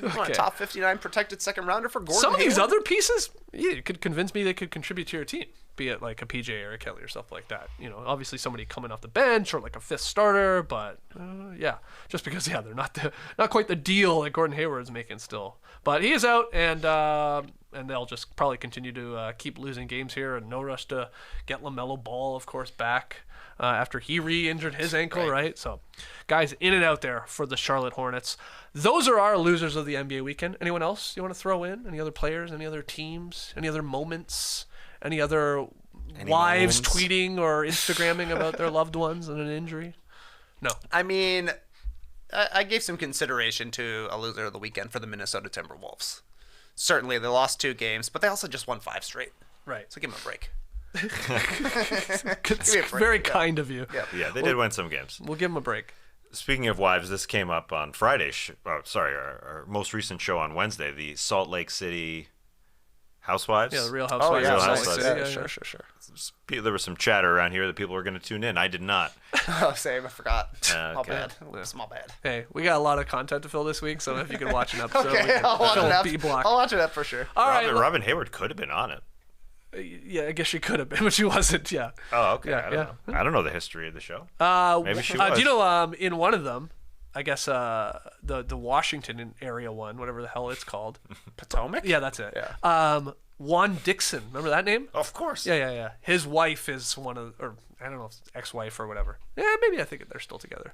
Speaker 5: You want a
Speaker 2: Okay.
Speaker 5: top 59 protected second rounder for Gordon
Speaker 2: Some of these
Speaker 5: Hayward?
Speaker 2: other pieces, you could convince me they could contribute to your team. be it like a PJ or a Kelly or stuff like that. Obviously somebody coming off the bench or like a fifth starter, but just because they're not quite the deal that Gordon Hayward's making still. But he is out, and they'll just probably continue to keep losing games here, and no rush to get LaMelo Ball, of course, back after he re-injured his ankle, right? So guys in and out there for the Charlotte Hornets. Those are our losers of the NBA weekend. Anyone else you want to throw in? Any other players? Any other teams? Any other moments? Any other wives tweeting or Instagramming about their loved ones and an injury? No.
Speaker 5: I mean, I gave some consideration to a loser of the weekend for the Minnesota Timberwolves. Certainly, they lost 2 games, but they also just won 5 straight.
Speaker 2: Right.
Speaker 5: So give them a break.
Speaker 2: It's very kind of you.
Speaker 3: Yeah, they did win some games.
Speaker 2: We'll give them a break.
Speaker 3: Speaking of wives, this came up on Friday. Our most recent show on Wednesday, the Salt Lake City Housewives.
Speaker 2: Yeah, the Real Housewives.
Speaker 3: Real
Speaker 2: of Salt Lake
Speaker 3: Housewives.
Speaker 2: City.
Speaker 5: Yeah,
Speaker 2: Yeah,
Speaker 5: sure.
Speaker 3: There was some chatter around here that people were going to tune in. I did not.
Speaker 5: Oh, same. I forgot. My
Speaker 3: Okay.
Speaker 5: bad. Small bad.
Speaker 2: Hey, we got a lot of content to fill this week, so if you can watch an episode, we
Speaker 5: Okay,
Speaker 2: can
Speaker 5: I'll watch
Speaker 2: fill
Speaker 5: it
Speaker 2: a
Speaker 5: up.
Speaker 2: B-block.
Speaker 5: I'll watch it up for sure.
Speaker 2: All right.
Speaker 3: Robin Hayward could have been on it.
Speaker 2: Yeah, I guess she could have been, but she wasn't. Yeah.
Speaker 3: Oh, okay.
Speaker 2: Yeah,
Speaker 3: I don't know. I don't know the history of the show. Maybe she was.
Speaker 2: Do you know? In one of them, I guess the Washington area one, whatever the hell it's called.
Speaker 5: Potomac?
Speaker 2: Yeah, that's it.
Speaker 5: Yeah.
Speaker 2: Juan Dixon, remember that name?
Speaker 3: Of course.
Speaker 2: Yeah. His wife is one of, or I don't know if it's ex-wife or whatever. Yeah, maybe I think they're still together.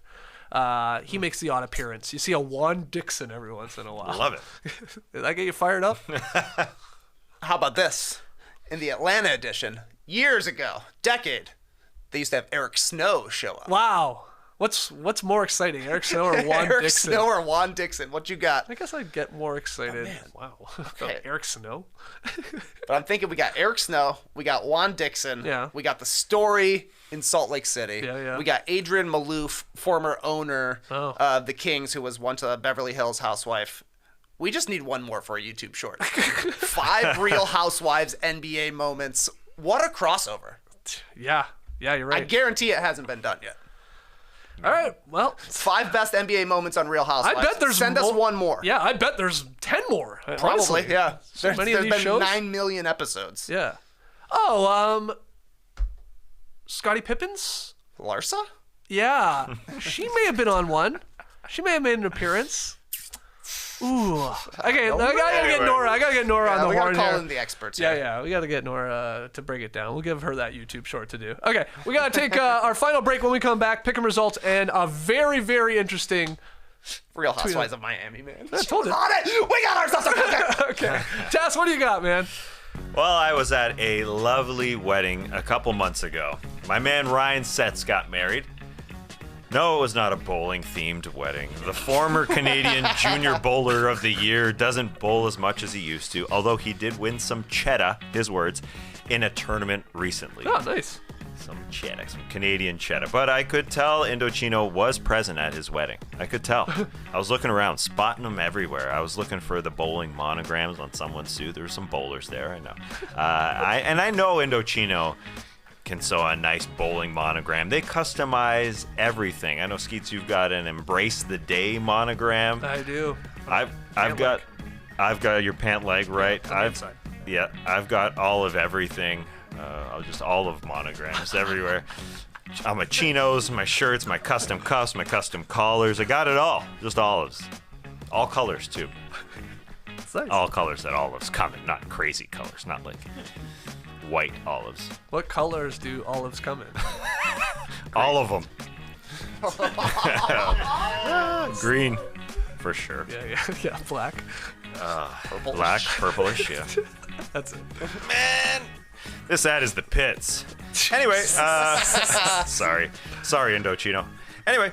Speaker 2: He makes the odd appearance. You see a Juan Dixon every once in a while.
Speaker 3: Love it.
Speaker 2: Did that get you fired up?
Speaker 5: How about this? In the Atlanta edition, years ago, decade, they used to have Eric Snow show up.
Speaker 2: Wow. What's more exciting, Eric Snow or Juan
Speaker 5: Eric
Speaker 2: Dixon?
Speaker 5: Snow or Juan Dixon? What you got?
Speaker 2: I guess I'd get more excited. Wow.
Speaker 5: Okay.
Speaker 2: Eric Snow?
Speaker 5: But I'm thinking we got Eric Snow, we got Juan Dixon,
Speaker 2: Yeah.
Speaker 5: we got the story in Salt Lake City.
Speaker 2: Yeah.
Speaker 5: We got Adrian Malouf, former owner of the Kings, who was once a Beverly Hills housewife. We just need one more for a YouTube short. 5 Real Housewives NBA moments. What a crossover.
Speaker 2: Yeah, you're
Speaker 5: I
Speaker 2: right.
Speaker 5: guarantee it hasn't been done yet.
Speaker 2: All right, well,
Speaker 5: 5 best NBA moments on Real Housewives.
Speaker 2: I bet there's
Speaker 5: Send us one more.
Speaker 2: Yeah, I bet there's 10 more.
Speaker 5: Probably,
Speaker 2: honestly.
Speaker 5: yeah.
Speaker 2: So many of
Speaker 5: There's
Speaker 2: these
Speaker 5: been
Speaker 2: shows.
Speaker 5: 9 million episodes.
Speaker 2: Yeah. Oh, Scottie Pippins?
Speaker 5: Larsa?
Speaker 2: Yeah. She may have been on one. She may have made an appearance. Ooh. Okay, I gotta get Nora. I gotta get Nora on the
Speaker 5: we
Speaker 2: horn
Speaker 5: gotta call
Speaker 2: here.
Speaker 5: in the experts here.
Speaker 2: Yeah, we gotta get Nora to break it down. We'll give her that YouTube short to do. Okay, we gotta take our final break. When we come back, pick 'em results and a very, very interesting.
Speaker 5: Real Housewives of Miami, man.
Speaker 2: I told you.
Speaker 5: On it! We got ourselves a content!
Speaker 2: Okay, Tess, what do you got, man?
Speaker 3: Well, I was at a lovely wedding a couple months ago. My man Ryan Setz got married. No, it was not a bowling-themed wedding. The former Canadian Junior Bowler of the Year doesn't bowl as much as he used to, although he did win some cheddar, his words, in a tournament recently.
Speaker 2: Oh, nice.
Speaker 3: Some cheddar, some Canadian cheddar. But I could tell Indochino was present at his wedding. I could tell. I was looking around, spotting him everywhere. I was looking for the bowling monograms on someone's suit. There were some bowlers there, I know. I know Indochino can sew a nice bowling monogram. They customize everything. I know, Skeets, you've got an Embrace the Day monogram.
Speaker 2: I do.
Speaker 3: I've got your pant leg, right? I've got all of everything. Just all of monograms everywhere. My chinos, my shirts, my custom cuffs, my custom collars. I got it all. Just olives. All colors too.
Speaker 2: Nice.
Speaker 3: All colors that olives come in, not crazy colors, not like white olives.
Speaker 2: What colors do olives come in?
Speaker 3: All of them. Green, for sure.
Speaker 2: Yeah, black.
Speaker 3: Black, purplish, yeah.
Speaker 2: That's it.
Speaker 3: Man, this ad is the pits. Anyway, sorry, Indochino. Anyway,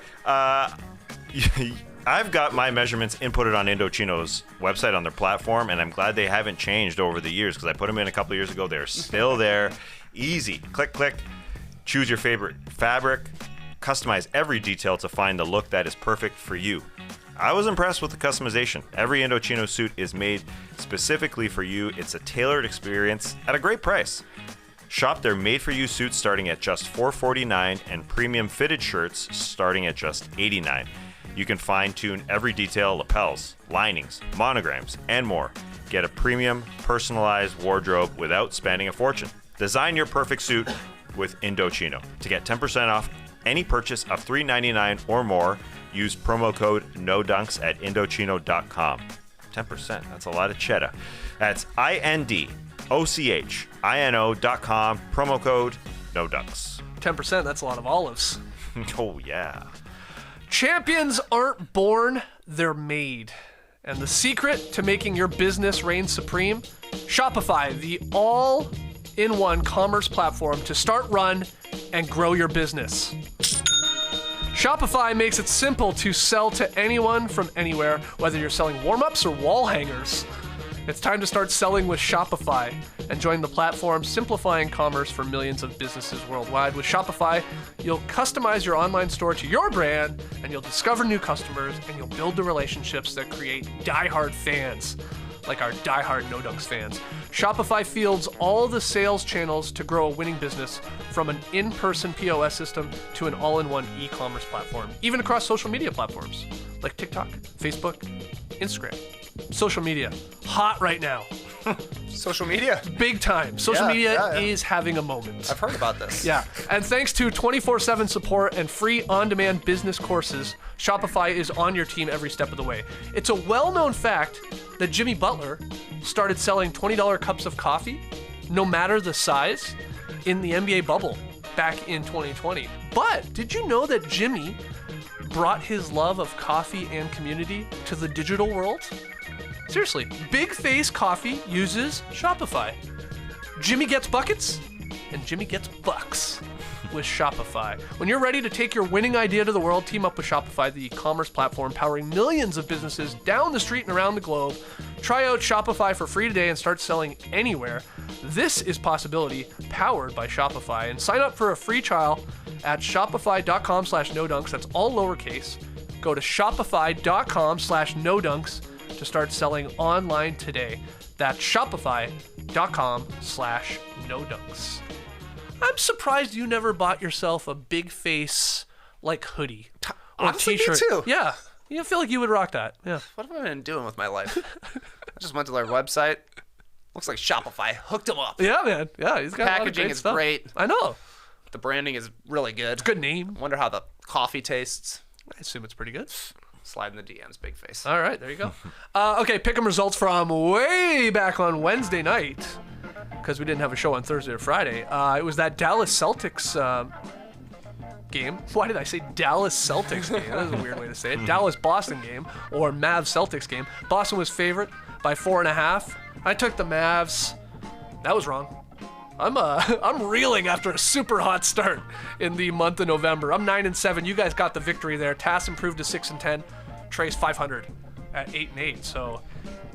Speaker 3: I've got my measurements inputted on Indochino's website on their platform, and I'm glad they haven't changed over the years because I put them in a couple years ago. They're still there. Easy. Click, click. Choose your favorite fabric. Customize every detail to find the look that is perfect for you. I was impressed with the customization. Every Indochino suit is made specifically for you. It's a tailored experience at a great price. Shop their made-for-you suits starting at just $449 and premium fitted shirts starting at just $89. You can fine-tune every detail, lapels, linings, monograms, and more. Get a premium, personalized wardrobe without spending a fortune. Design your perfect suit with Indochino. To get 10% off any purchase of $3.99 or more, use promo code NODUNKS at Indochino.com. 10%, that's a lot of cheddar. That's INDOCHINO.com, promo code NODUNKS.
Speaker 2: 10%, that's a lot of olives.
Speaker 3: Oh, yeah.
Speaker 2: Champions aren't born, they're made. And the secret to making your business reign supreme? Shopify, the all-in-one commerce platform to start, run, and grow your business. Shopify makes it simple to sell to anyone from anywhere, whether you're selling warm-ups or wall hangers. It's time to start selling with Shopify and join the platform simplifying commerce for millions of businesses worldwide. With Shopify, you'll customize your online store to your brand, and you'll discover new customers, and you'll build the relationships that create diehard fans, like our diehard No Dunks fans. Shopify fields all the sales channels to grow a winning business, from an in-person POS system to an all-in-one e-commerce platform, even across social media platforms like TikTok, Facebook, Instagram. Social media, hot right now.
Speaker 5: Social media?
Speaker 2: Big time. Social media is having a moment.
Speaker 5: I've heard about this.
Speaker 2: Yeah, and thanks to 24/7 support and free on-demand business courses, Shopify is on your team every step of the way. It's a well-known fact that Jimmy Butler started selling $20 cups of coffee, no matter the size, in the NBA bubble back in 2020. But did you know that Jimmy brought his love of coffee and community to the digital world? Seriously, Big Face Coffee uses Shopify. Jimmy gets buckets, and Jimmy gets bucks with Shopify. When you're ready to take your winning idea to the world, team up with Shopify, the e-commerce platform powering millions of businesses down the street and around the globe. Try out Shopify for free today and start selling anywhere. This is Possibility, powered by Shopify. And sign up for a free trial at shopify.com/nodunks. That's all lowercase. Go to shopify.com/nodunks to start selling online today. That's shopify.com/nodunks. I'm surprised you never bought yourself a Big Face like hoodie or
Speaker 5: Honestly, me
Speaker 2: t-shirt.
Speaker 5: too.
Speaker 2: Yeah, I feel like you would rock that. Yeah.
Speaker 5: What have I been doing with my life? I just went to their website. Looks like Shopify hooked them up.
Speaker 2: Yeah, man. Yeah, he's got a lot of
Speaker 5: Packaging
Speaker 2: great
Speaker 5: is
Speaker 2: stuff.
Speaker 5: great.
Speaker 2: I know.
Speaker 5: The branding is really good.
Speaker 2: Good name.
Speaker 5: Wonder how the coffee tastes.
Speaker 2: I assume it's pretty good.
Speaker 5: Slide in the DMs, Big Face.
Speaker 2: All right, there you go. Okay, pick 'em results from way back on Wednesday night, because we didn't have a show on Thursday or Friday. It was that Dallas Celtics game. Why did I say Dallas Celtics game? That was a weird way to say it. Dallas-Boston game, or Mavs-Celtics game. Boston was favorite by 4.5. I took the Mavs. That was wrong. I'm reeling after a super hot start in the month of November. I'm 9-7. You guys got the victory there. Tass improved to 6-10. Trace 500 at 8-8. So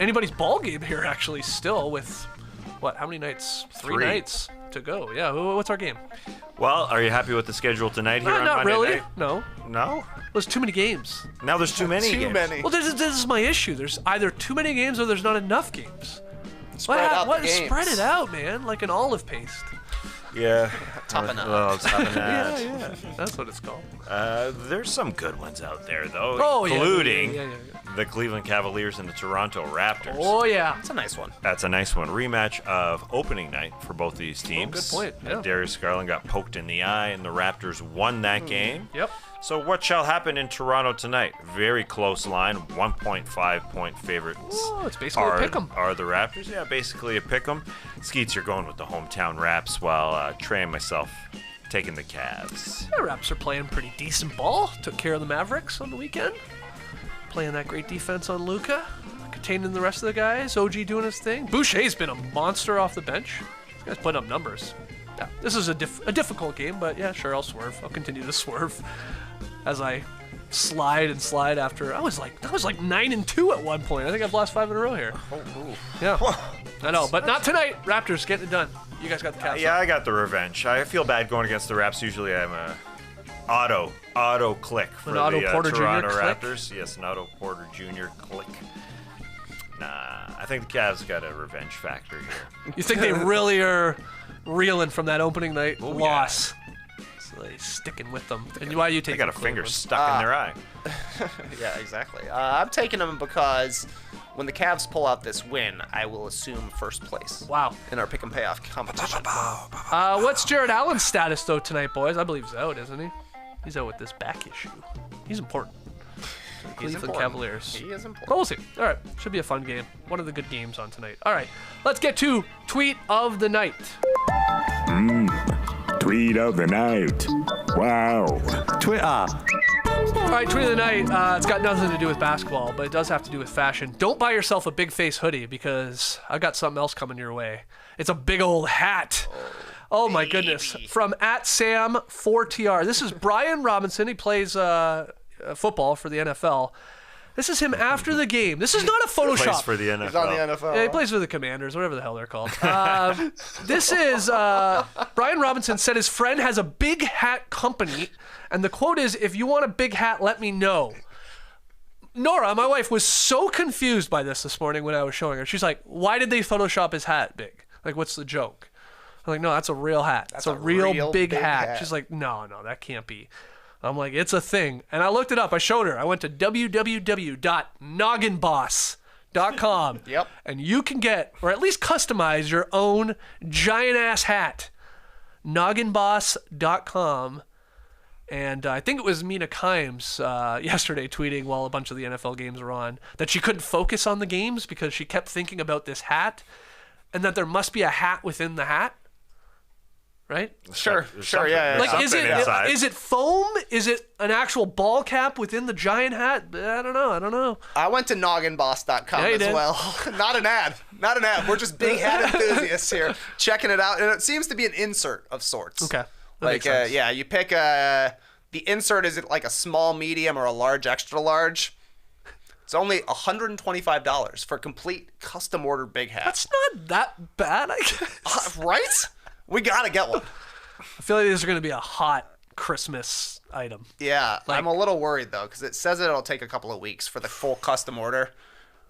Speaker 2: anybody's ball game here actually still with what? How many nights? Three nights to go. Yeah. What's our game?
Speaker 3: Well, are you happy with the schedule tonight here on
Speaker 2: Not
Speaker 3: Monday
Speaker 2: really.
Speaker 3: night?
Speaker 2: No.
Speaker 3: No?
Speaker 2: There's too many games.
Speaker 3: Now there's too many games.
Speaker 2: Well, this is my issue. There's either too many games or there's not enough games.
Speaker 5: Spread out the games.
Speaker 2: Spread it out, man, like an olive paste.
Speaker 3: Yeah.
Speaker 5: Tapenade.
Speaker 3: Well, tapenade.
Speaker 2: Yeah, that's what it's called.
Speaker 3: There's some good ones out there, though,
Speaker 2: Oh, yeah.
Speaker 3: including
Speaker 2: Yeah.
Speaker 3: the Cleveland Cavaliers and the Toronto Raptors.
Speaker 2: Oh, yeah.
Speaker 5: That's a nice one.
Speaker 3: That's a nice one. Rematch of opening night for both these teams.
Speaker 2: good point, yeah.
Speaker 3: Darius Garland got poked in the eye, and the Raptors won that game.
Speaker 2: Yep.
Speaker 3: So what shall happen in Toronto tonight? Very close line, 1.5-point favorites.
Speaker 2: Oh, it's basically a pick 'em.
Speaker 3: Are the Raptors? Yeah, basically a pick 'em. Skeets, you're going with the hometown Raps, while Trey and myself taking the Cavs.
Speaker 2: The Raps are playing pretty decent ball. Took care of the Mavericks on the weekend. Playing that great defense on Luka. Containing the rest of the guys. OG doing his thing. Boucher's been a monster off the bench. This guy's putting up numbers. Yeah, this is a difficult game, but yeah, sure, I'll swerve. I'll continue to swerve as I slide and slide after. I was like 9-2 at one point. I think I've lost 5 in a row here. Yeah, I know, but not tonight. Raptors getting it done. You guys got the Cavs.
Speaker 3: Yeah, I got the revenge. I feel bad going against the Raps. Usually I'm a auto click for
Speaker 2: An
Speaker 3: the
Speaker 2: Otto Porter Jr.
Speaker 3: Toronto
Speaker 2: click?
Speaker 3: Raptors. Yes, an Otto Porter Jr. click. Nah, I think the Cavs got a revenge factor here.
Speaker 2: You think they really are reeling from that opening night loss? So they sticking with them. And why do you take?
Speaker 3: They got a finger stuck in their eye.
Speaker 5: Yeah, exactly. I'm taking them because when the Cavs pull out this win, I will assume first place.
Speaker 2: Wow.
Speaker 5: In our pick and payoff competition.
Speaker 2: What's Jared Allen's status though tonight, boys? I believe he's out, isn't he? He's out with this back issue. He's important. Cleveland Cavaliers.
Speaker 5: He is important.
Speaker 2: Well, we'll see. All right. Should be a fun game. One of the good games on tonight. All right. Let's get to tweet of the night.
Speaker 7: Tweet of the night. Wow. Twitter.
Speaker 2: All right, tweet of the night. It's got nothing to do with basketball, but it does have to do with fashion. Don't buy yourself a big face hoodie because I've got something else coming your way. It's a big old hat. Oh my goodness. From @Sam4TR. This is Brian Robinson. He plays football for the NFL. This is him after the game. This is not a Photoshop.
Speaker 3: Plays for the NFL.
Speaker 5: He's on the NFL.
Speaker 2: Yeah, he plays for the Commanders, whatever the hell they're called. This is Brian Robinson said his friend has a big hat company, and the quote is, "If you want a big hat, let me know." Nora, my wife, was so confused by this morning when I was showing her. She's like, "Why did they Photoshop his hat big? Like, what's the joke?" I'm like, "No, that's a real hat. That's a real big hat." She's like, "No, that can't be." I'm like, "It's a thing." And I looked it up. I showed her. I went to www.nogginboss.com.
Speaker 5: Yep.
Speaker 2: And you can get, or at least customize, your own giant-ass hat. Nogginboss.com. And I think it was Mina Kimes yesterday tweeting while a bunch of the NFL games were on that she couldn't focus on the games because she kept thinking about this hat and that there must be a hat within the hat. Right?
Speaker 5: Sure, yeah.
Speaker 2: Like, is it foam? Is it an actual ball cap within the giant hat? I don't know.
Speaker 5: I went to nogginboss.com
Speaker 2: Yeah, you
Speaker 5: as
Speaker 2: did.
Speaker 5: well. Not an ad. We're just big hat enthusiasts here, checking it out. And it seems to be an insert of sorts.
Speaker 2: Okay. That
Speaker 5: Like,
Speaker 2: makes sense.
Speaker 5: yeah, you pick the insert, is it like a small, medium, or a large, extra large? It's only $125 for a complete custom ordered big hat.
Speaker 2: That's not that bad, I guess.
Speaker 5: Right? We gotta get one.
Speaker 2: I feel like these are going to be a hot Christmas item.
Speaker 5: Yeah, I'm a little worried though, because it says it'll take a couple of weeks for the full custom order. Are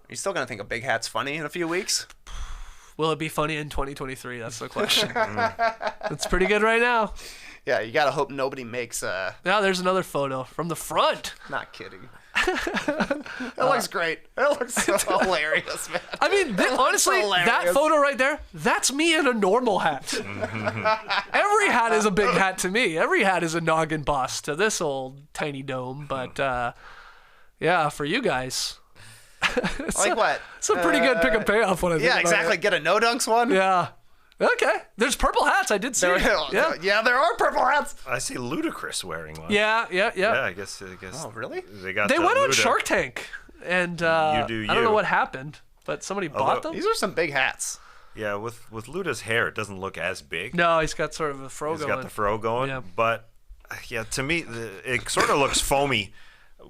Speaker 5: you still gonna think a big hat's funny in a few weeks?
Speaker 2: Will it be funny in 2023? That's the question. It's pretty good right now.
Speaker 5: Yeah, you gotta hope nobody makes
Speaker 2: Now there's another photo from the front.
Speaker 5: Not kidding. That looks great. That looks so hilarious, man.
Speaker 2: I mean, honestly, that
Speaker 5: hilarious.
Speaker 2: photo right there, that's me in a normal hat. Every hat is a big hat to me. Every hat is a noggin boss to this old tiny dome. But yeah, for you guys, it's
Speaker 5: what?
Speaker 2: It's a pretty good pick and payoff one. I think
Speaker 5: Yeah,
Speaker 2: about
Speaker 5: exactly.
Speaker 2: it.
Speaker 5: Get a no dunks one.
Speaker 2: Yeah. Okay. There's purple hats. I did see.
Speaker 5: Yeah, there are purple hats.
Speaker 3: I see Ludacris wearing one.
Speaker 2: Yeah.
Speaker 3: Yeah, I guess.
Speaker 5: Oh, really?
Speaker 3: They got.
Speaker 2: They went on
Speaker 3: Luda.
Speaker 2: Shark Tank, and I don't know what happened, but somebody bought them.
Speaker 5: These are some big hats.
Speaker 3: Yeah, with Luda's hair, it doesn't look as big.
Speaker 2: No, he's got sort of a fro
Speaker 3: He's
Speaker 2: going.
Speaker 3: got the fro going,
Speaker 2: Yeah.
Speaker 3: but yeah, to me, it sort of looks foamy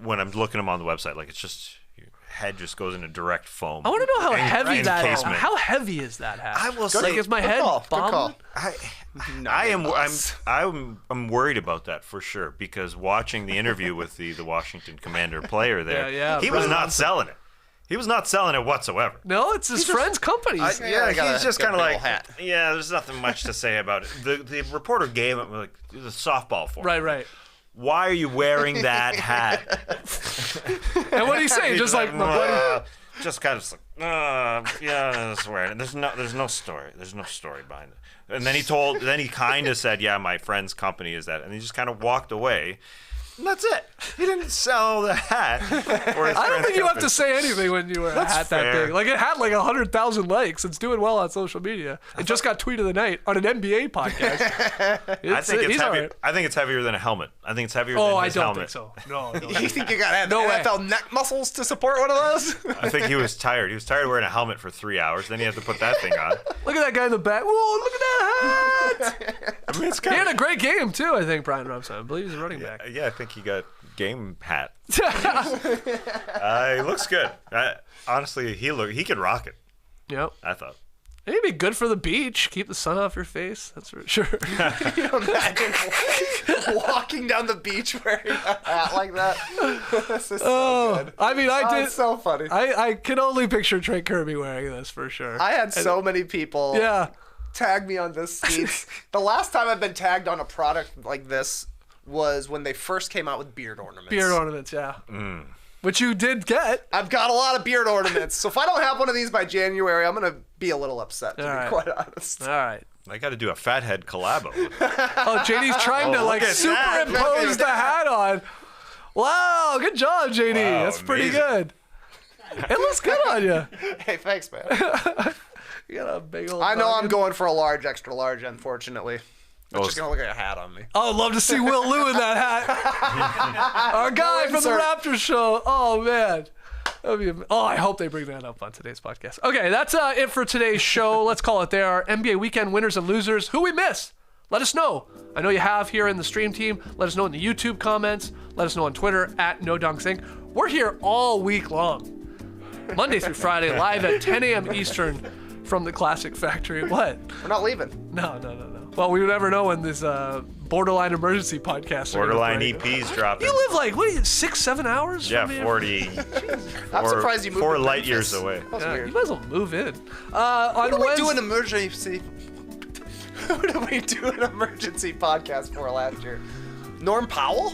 Speaker 3: when I'm looking at him on the website. Like it's just your head just goes into direct foam.
Speaker 2: I want to know how heavy that is.
Speaker 3: Encasement.
Speaker 2: How heavy is that hat?
Speaker 3: I will
Speaker 2: Like,
Speaker 3: say,
Speaker 2: is my head
Speaker 5: Good call.
Speaker 3: I'm worried about that for sure because watching the interview with the Washington Commander player there,
Speaker 2: Yeah,
Speaker 3: he was
Speaker 2: Brian
Speaker 3: not
Speaker 2: Robinson.
Speaker 3: selling it. He was not selling it whatsoever.
Speaker 2: No, it's his friend's company.
Speaker 5: Yeah,
Speaker 3: He's just
Speaker 5: got
Speaker 3: kind of
Speaker 5: a
Speaker 3: like,
Speaker 5: big ol' hat.
Speaker 3: yeah, there's nothing much to say about it. The reporter gave him like it was a softball for him.
Speaker 2: Right.
Speaker 3: Why are you wearing that hat?
Speaker 2: And what do you say?
Speaker 3: He's
Speaker 2: Just like,
Speaker 3: just kind of like, yeah, that's weird. There's no story. There's no story behind it. And then he kind of said, yeah, my friend's company is that, and he just kind of walked away. And that's it. He didn't sell the hat.
Speaker 2: I don't think you have to say anything when you wear a hat that
Speaker 3: fair.
Speaker 2: big. Like, it had like 100,000 likes. It's doing well on social media. It just got tweet of the night on an NBA podcast.
Speaker 3: I think it's
Speaker 2: he's
Speaker 3: heavier.
Speaker 2: all right.
Speaker 3: I think it's heavier than a helmet. I think it's heavier
Speaker 2: Oh,
Speaker 3: than
Speaker 2: I
Speaker 3: his
Speaker 2: don't
Speaker 3: helmet.
Speaker 2: think so. No.
Speaker 5: You think you got
Speaker 2: No way.
Speaker 5: NFL neck muscles to support one of those?
Speaker 3: I think he was tired. He was tired of wearing a helmet for 3 hours. Then he had to put that thing on.
Speaker 2: Look at that guy in the back. Whoa, look at that hat.
Speaker 3: I mean, it's
Speaker 2: He
Speaker 3: kind
Speaker 2: had a great game, too, I think, Brian Robinson. I believe he's a running back.
Speaker 3: yeah, I think he got game hat. He looks good. Honestly, he could rock it.
Speaker 2: Yep.
Speaker 3: I thought.
Speaker 2: It'd be good for the beach. Keep the sun off your face. That's for sure.
Speaker 5: Can you imagine walking down the beach wearing a hat like that? This is so good.
Speaker 2: I mean, I did.
Speaker 5: It's so funny.
Speaker 2: I can only picture Trey Kirby wearing this for sure.
Speaker 5: I had so many people tag me on this tweets. The last time I've been tagged on a product like this was when they first came out with beard ornaments.
Speaker 2: Beard ornaments, yeah. which you did get.
Speaker 5: I've got a lot of beard ornaments, so if I don't have one of these by January, I'm gonna be a little upset, to be quite honest.
Speaker 2: All right.
Speaker 3: I got to do a fathead collabo.
Speaker 2: Oh, JD's trying to like superimpose the hat on. Wow, good job, JD. That's pretty good. It looks good on you.
Speaker 5: Hey, thanks, man.
Speaker 2: You got a big old.
Speaker 5: I know I'm
Speaker 2: noggin.
Speaker 5: going for a large, extra large, unfortunately. It's just gonna look like a hat on me.
Speaker 2: Oh, I'd love to see Will Liu in that hat. Our guy from the Raptors show. Oh man. I hope they bring that up on today's podcast. Okay, that's it for today's show. Let's call it there. NBA weekend winners and losers. Who we missed? Let us know. I know you have here in the stream team. Let us know in the YouTube comments. Let us know on Twitter @NoDunksInc. We're here all week long. Monday through Friday, live at 10 a.m. Eastern from the Classic Factory. What?
Speaker 5: We're not leaving.
Speaker 2: No. Well, we would never know when this borderline emergency podcast.
Speaker 3: Borderline EP's dropping.
Speaker 2: You live like, what are you, 6-7 hours?
Speaker 3: Yeah,
Speaker 2: from here?
Speaker 3: 40.
Speaker 5: I'm surprised you moved
Speaker 3: 4
Speaker 5: to
Speaker 3: light
Speaker 5: Memphis.
Speaker 3: years away.
Speaker 5: That's weird.
Speaker 2: You might as well move in.
Speaker 5: What did we do an emergency? Who did we do an emergency podcast for last year? Norm Powell?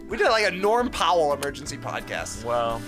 Speaker 5: We did like a Norm Powell emergency podcast.
Speaker 3: Well,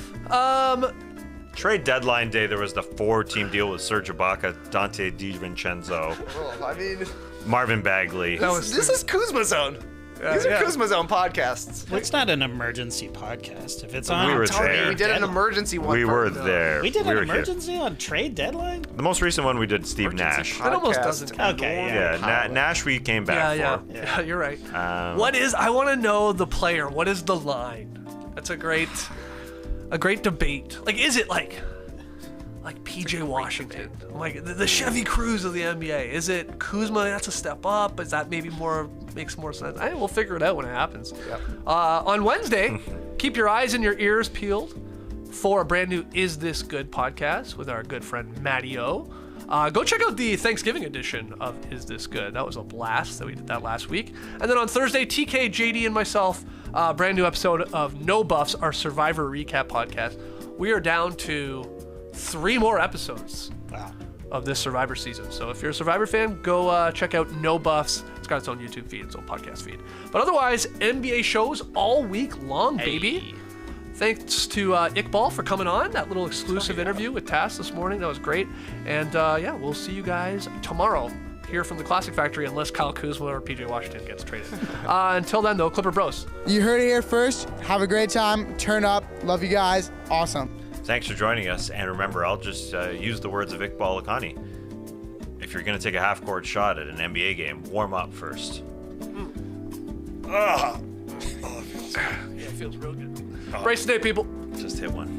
Speaker 3: trade deadline day, there was the 4-team deal with Serge Ibaka, Dante DiVincenzo,
Speaker 5: Oh, I mean,
Speaker 3: Marvin Bagley.
Speaker 5: this is Kuzma Zone. These are Kuzma Zone podcasts.
Speaker 4: It's not an emergency podcast. If it's on,
Speaker 3: We were
Speaker 5: Tony,
Speaker 3: there.
Speaker 5: we did an emergency one.
Speaker 3: We were there.
Speaker 4: We did
Speaker 3: were
Speaker 4: an
Speaker 3: here.
Speaker 4: emergency on trade deadline.
Speaker 3: The most recent one we did Steve Nash.
Speaker 2: That almost
Speaker 5: podcast.
Speaker 2: doesn't count.
Speaker 4: Okay,
Speaker 3: Yeah, Nash we came back for.
Speaker 2: Yeah, you're right. I want to know the player. What is the line? That's a great debate. Like, is it like PJ Washington, like the Chevy Cruz of the NBA? Is it Kuzma? That's a step up. Is that maybe makes more sense? We'll figure it out when it happens.
Speaker 5: Yep.
Speaker 2: On Wednesday, keep your eyes and your ears peeled for a brand new Is This Good podcast with our good friend Matty O. Go check out the Thanksgiving edition of Is This Good. That was a blast that we did that last week. And then on Thursday, TK, JD, and myself, brand new episode of No Buffs, our Survivor recap podcast. We are down to 3 more episodes of this Survivor season. So if you're a Survivor fan, go check out No Buffs. It's got its own YouTube feed, its own podcast feed. But otherwise, NBA shows all week long, baby. Thanks to Iqbal for coming on. That little exclusive interview with Tass this morning. That was great. And we'll see you guys tomorrow here from the Classic Factory, unless Kyle Kuzma or PJ Washington gets traded. Until then, though, Clipper Bros.
Speaker 8: You heard it here first. Have a great time. Turn up. Love you guys. Awesome.
Speaker 3: Thanks for joining us. And remember, I'll just use the words of Iqbal Lakhani. If you're going to take a half-court shot at an NBA game, warm up first.
Speaker 2: Yeah, it feels real good. Brace today, people.
Speaker 3: Just hit one.